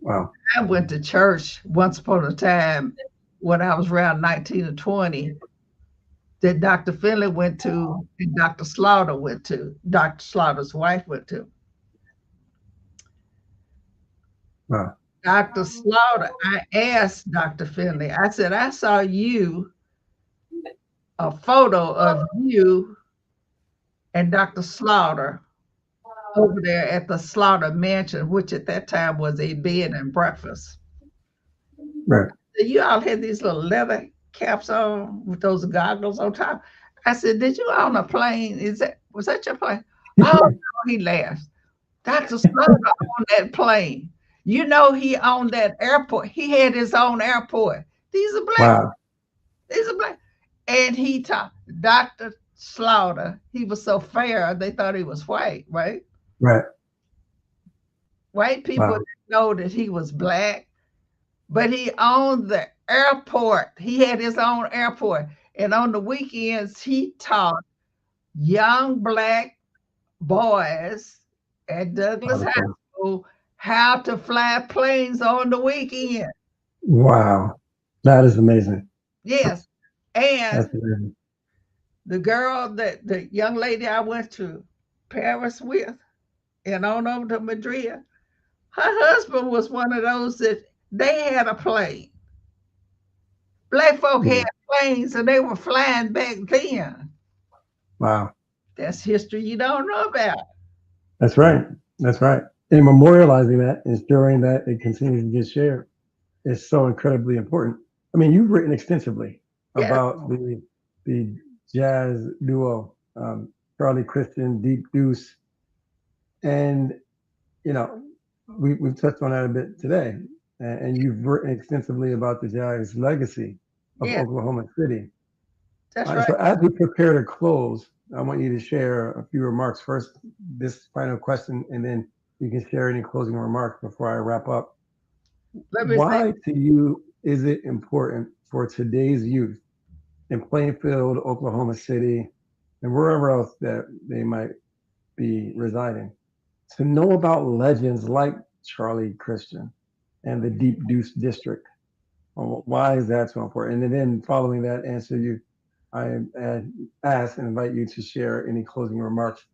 Wow. I went to church once upon a time when I was around 19 or 20 that Dr. Finley went to and Dr. Slaughter went to. Dr. Slaughter's wife went to. Wow. Dr. Slaughter, I asked Dr. Finley, I said, I saw you, a photo of you and Dr. Slaughter over there at the Slaughter Mansion, which at that time was a bed and breakfast. Right. You all had these little leather caps on with those goggles on top. I said, "Did you own a plane? Was that your plane?" Oh no, he laughed. Dr. Slaughter owned that plane. He owned that airport. He had his own airport. These are black. Wow. These are black. And he taught Dr. Slaughter. He was so fair, they thought he was white, right? Right. White people Wow. didn't know that he was black, but he owned the airport. He had his own airport. And on the weekends, he taught young black boys at How Douglas to High fly. School how to fly planes on the weekend. Wow. That is amazing. Yes. And That's amazing. the girl that the young lady I went to Paris with and on over to Madrid, her husband was one of those that they had a plane. Black folk had Mm. planes and they were flying back then. Wow. That's history you don't know about. That's right. That's right. And memorializing that, ensuring that it continues to get shared is so incredibly important. I mean, you've written extensively Yes, about the jazz duo, Charlie Christian, Deep Deuce, and you know, we've touched on that a bit today. And you've written extensively about the jazz legacy of yes, Oklahoma City. that's right. So as we prepare to close, I want you to share a few remarks. First, this final question, and then you can share any closing remarks before I wrap up. Let me say, Why to you is it important for today's youth in Plainfield, Oklahoma City, and wherever else that they might be residing to know about legends like Charlie Christian and the Deep Deuce District? Why is that so important? And then following that answer, I ask and invite you to share any closing remarks,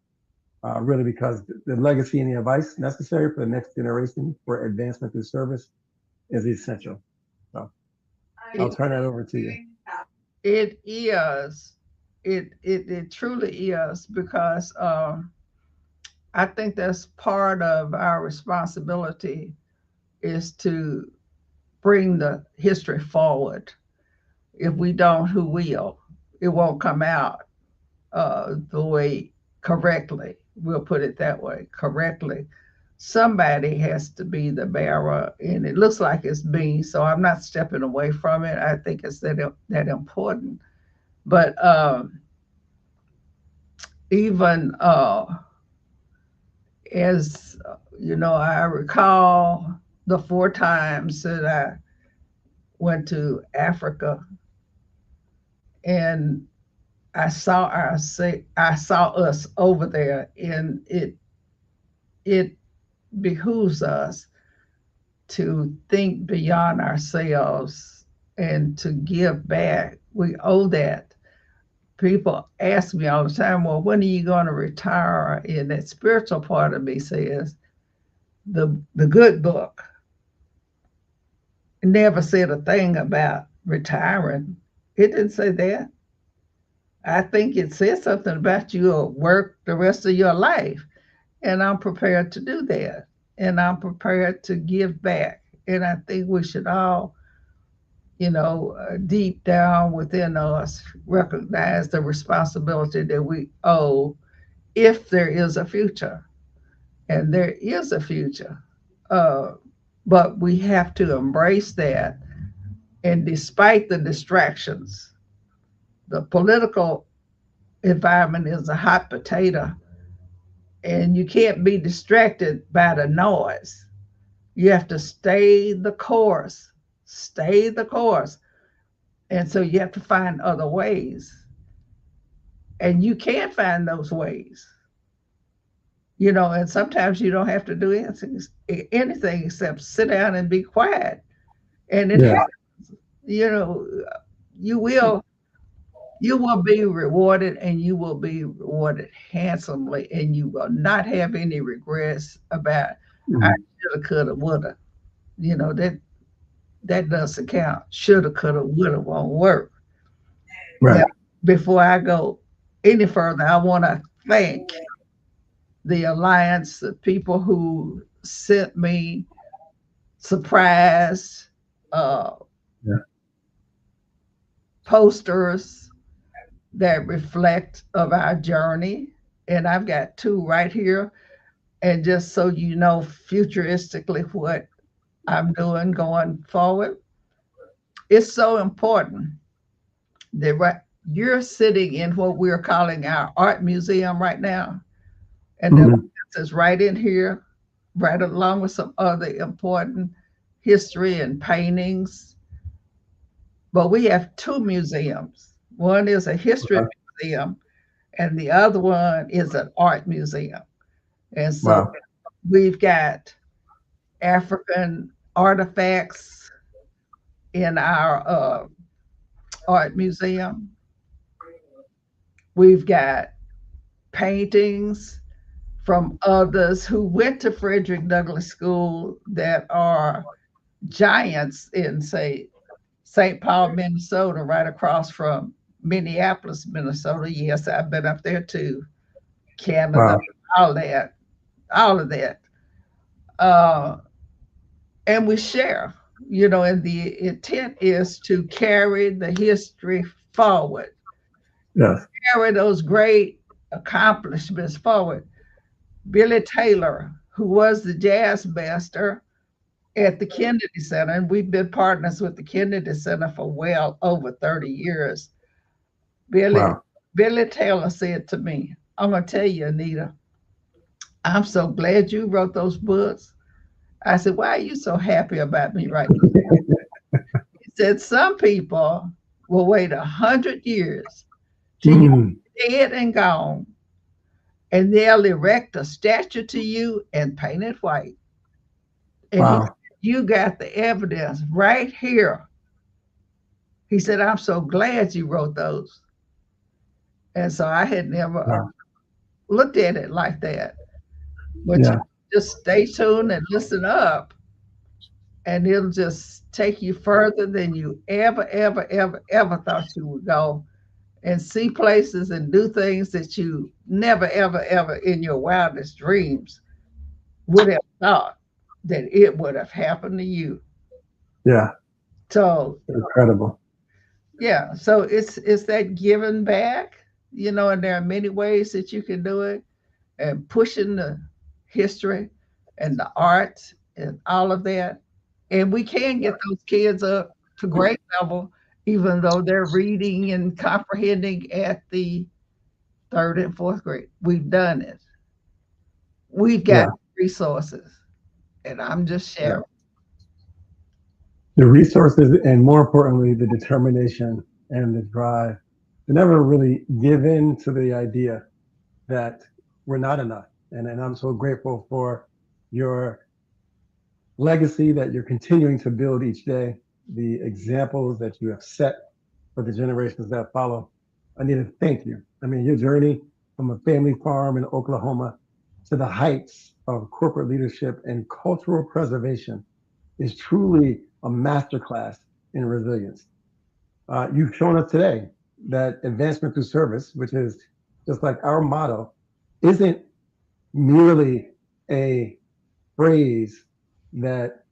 really because the legacy and the advice necessary for the next generation for advancement through service is essential. So I'll it, turn that over to you. it is, it truly is because I think that's part of our responsibility is to bring the history forward. If we don't, who will? It won't come out the way correctly. We'll put it that way, correctly. Somebody has to be the bearer, and it looks like it's me. So I'm not stepping away from it. I think it's that important. But even as I recall the 4 times that I went to Africa, and I saw us over there, and it behooves us to think beyond ourselves and to give back. We owe that. People ask me all the time, well, when are you going to retire? And that spiritual part of me says, the good book never said a thing about retiring. It didn't say that. I think it said something about you'll work the rest of your life. And I'm prepared to do that. And I'm prepared to give back. And I think we should all, deep down within us, recognize the responsibility that we owe if there is a future. And there is a future. Uh, but we have to embrace that. And despite the distractions, the political environment is a hot potato, and you can't be distracted by the noise. You have to stay the course. And so you have to find other ways. And you can find those ways, and sometimes you don't have to do anything except sit down and be quiet. And it Yeah. happens, you know, you will you will be rewarded, and you will be rewarded handsomely, and you will not have any regrets about I Mhm. shoulda, coulda, woulda. That doesn't count. Shoulda, coulda, woulda won't work. Now, Right. before I go any further, I want to thank the Alliance, the people who sent me surprise uh, Yeah. posters that reflect of our journey. And I've got two right here. And just so you know, futuristically, what I'm doing going forward, it's so important that you're sitting in what we're calling our art museum right now. And the Mhm. is right in here, right along with some other important history and paintings. But we have two museums. One is a history Okay. museum, and the other one is an art museum. And so Wow. we've got African artifacts, in our art museum. We've got paintings from others who went to Frederick Douglass School that are giants in, say, St. Paul, Minnesota, right across from Minneapolis, Minnesota. Yes, I've been up there too. Canada, Wow. all that, all of that. Uh, and we share, and the intent is to carry the history forward, Yes. carry those great accomplishments forward. Billy Taylor, who was the jazz master at the Kennedy Center, and we've been partners with the Kennedy Center for well over 30 years. Billy, Wow. Billy Taylor said to me, I'm going to tell you, Anita, I'm so glad you wrote those books. I said, why are you so happy about me right now? He said, some people will wait 100 years till you're Mm, dead and gone, and they'll erect a statue to you and paint it white. And he said, wow. you got the evidence right here. He said, I'm so glad you wrote those. And so I had never Wow. looked at it like that. But you Yeah. just stay tuned and listen up, and it'll just take you further than you ever, ever, ever, ever thought you would go, and see places and do things that you never, ever, ever in your wildest dreams would have thought that it would have happened to you. Yeah. So Incredible. yeah, so it's that giving back, and there are many ways that you can do it, and pushing the history and the arts and all of that. And we can get those kids up to grade level, even though they're reading and comprehending at the third and fourth grade. We've done it. We've got Yeah. resources, and I'm just Yeah. sharing. The resources and more importantly, the determination and the drive to never really give in to the idea that we're not enough. And I'm so grateful for your legacy that you're continuing to build each day, the examples that you have set for the generations that follow. Anita, thank you. I mean, your journey from a family farm in Oklahoma to the heights of corporate leadership and cultural preservation is truly a masterclass in resilience. You've shown us today that advancement through service, which is just like our motto, isn't merely a phrase that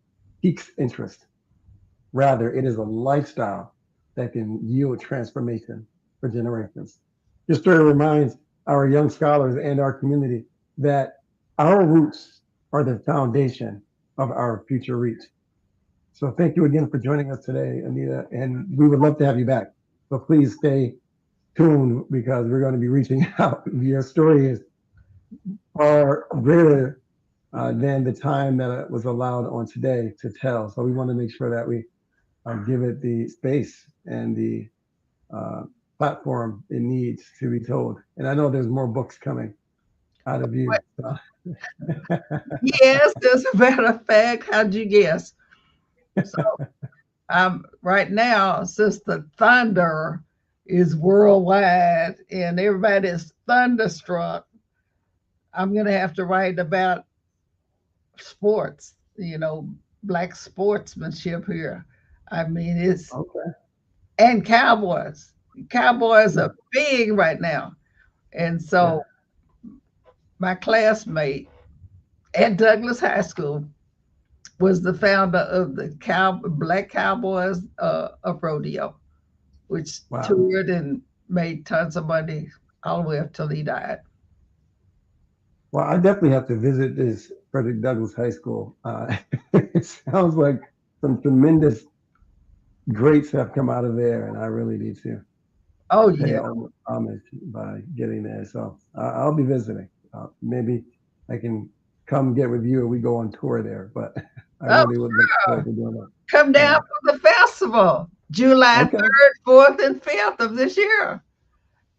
piques interest. Rather, it is a lifestyle that can yield transformation for generations. Your story reminds our young scholars and our community that our roots are the foundation of our future reach. So thank you again for joining us today, Anita, and we would love to have you back. So please stay tuned because we're going to be reaching out. Your story is far greater than the time that it was allowed on today to tell. So we want to make sure that we give it the space and the uh, platform it needs to be told. And I know there's more books coming out of you. But So. yes, as a matter of fact, how'd you guess? So right now, since the thunder is worldwide and everybody is thunderstruck, I'm gonna have to write about sports, black sportsmanship here. I mean, it's Okay. and cowboys. Cowboys are big right now. And Yeah. so my classmate at Douglas High School was the founder of the Black Cowboys of Rodeo, which Wow. toured and made tons of money all the way up till he died. Well, I definitely have to visit this Frederick Douglass High School. It sounds like some tremendous greats have come out of there, and I really need to Oh pay yeah. homage by getting there. So I'll be visiting. Maybe I can come get with you and we go on tour there. But I Oh, really would look forward to doing that. come down Yeah. for the festival, July Okay. 3rd, 4th, and 5th of this year.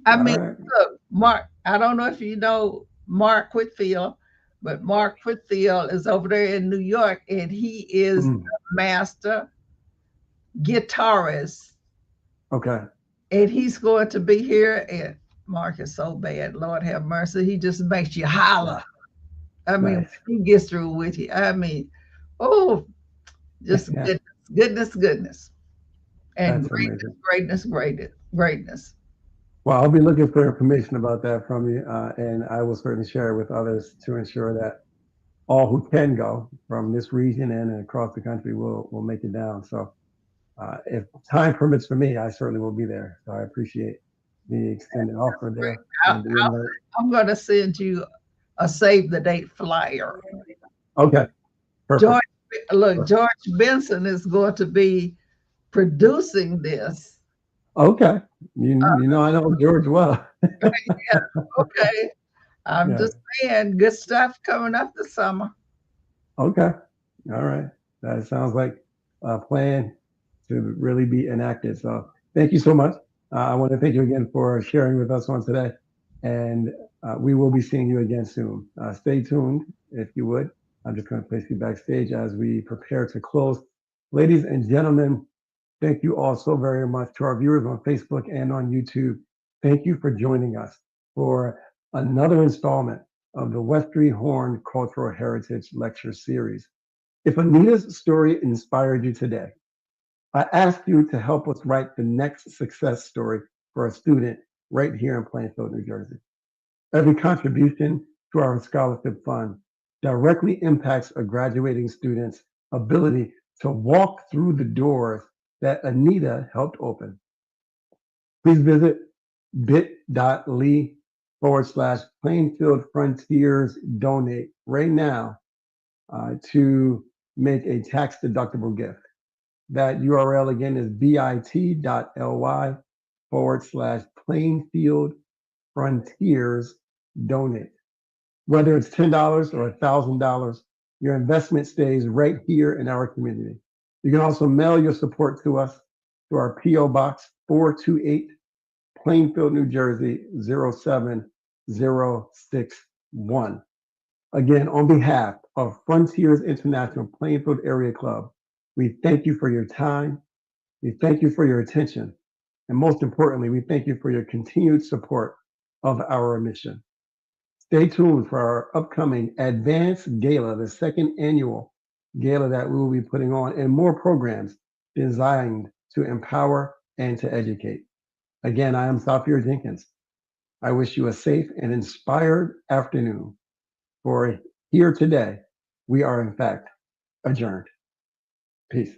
I All mean, right. look, Mark, I don't know if you know Mark Whitfield, but Mark Whitfield is over there in New York, and he is Mm, the master, guitarist, Okay. and he's going to be here. And Mark is so bad, Lord have mercy. He just makes you holler. Nice. I mean, Nice. he gets through with you. I mean, oh, just goodness, goodness, goodness, and That's amazing. greatness, greatness, greatness. Well, I'll be looking for information about that from you, and I will certainly share it with others to ensure that all who can go from this region and across the country will make it down. So, if time permits for me, I certainly will be there. So I appreciate the extended offer Great. there I, and the invite. I'm going to send you a save the date flyer. Okay, George, perfect. look, George Benson is going to be producing this. Okay, I know George well. Yeah, okay. I'm Yeah. just saying, good stuff coming up this summer. Okay. All right. That sounds like a plan to really be enacted. So thank you so much. I want to thank you again for sharing with us on today. And we will be seeing you again soon. Stay tuned, if you would. I'm just going to place you backstage as we prepare to close. Ladies and gentlemen, thank you all so very much to our viewers on Facebook and on YouTube. Thank you for joining us for another installment of the Westry-Horne Cultural Heritage Lecture Series. If Anita's story inspired you today, I ask you to help us write the next success story for a student right here in Plainfield, New Jersey. Every contribution to our scholarship fund directly impacts a graduating student's ability to walk through the doors that Anita helped open. Please visit bit.ly/Plainfield Frontiers donate right now to make a tax deductible gift. That URL again is bit.ly/Plainfield Frontiers donate. Whether it's $10 or $1,000, your investment stays right here in our community. You can also mail your support to us to our P.O. Box 428, Plainfield, New Jersey 07061. Again, on behalf of Frontiers International Plainfield Area Club, we thank you for your time. We thank you for your attention. And most importantly, we thank you for your continued support of our mission. Stay tuned for our upcoming Advanced Gala, the second annual gala that we will be putting on, and more programs designed to empower and to educate. Again, I am Safir Jenkins. I wish you a safe and inspired afternoon. For here today, we are in fact adjourned. Peace.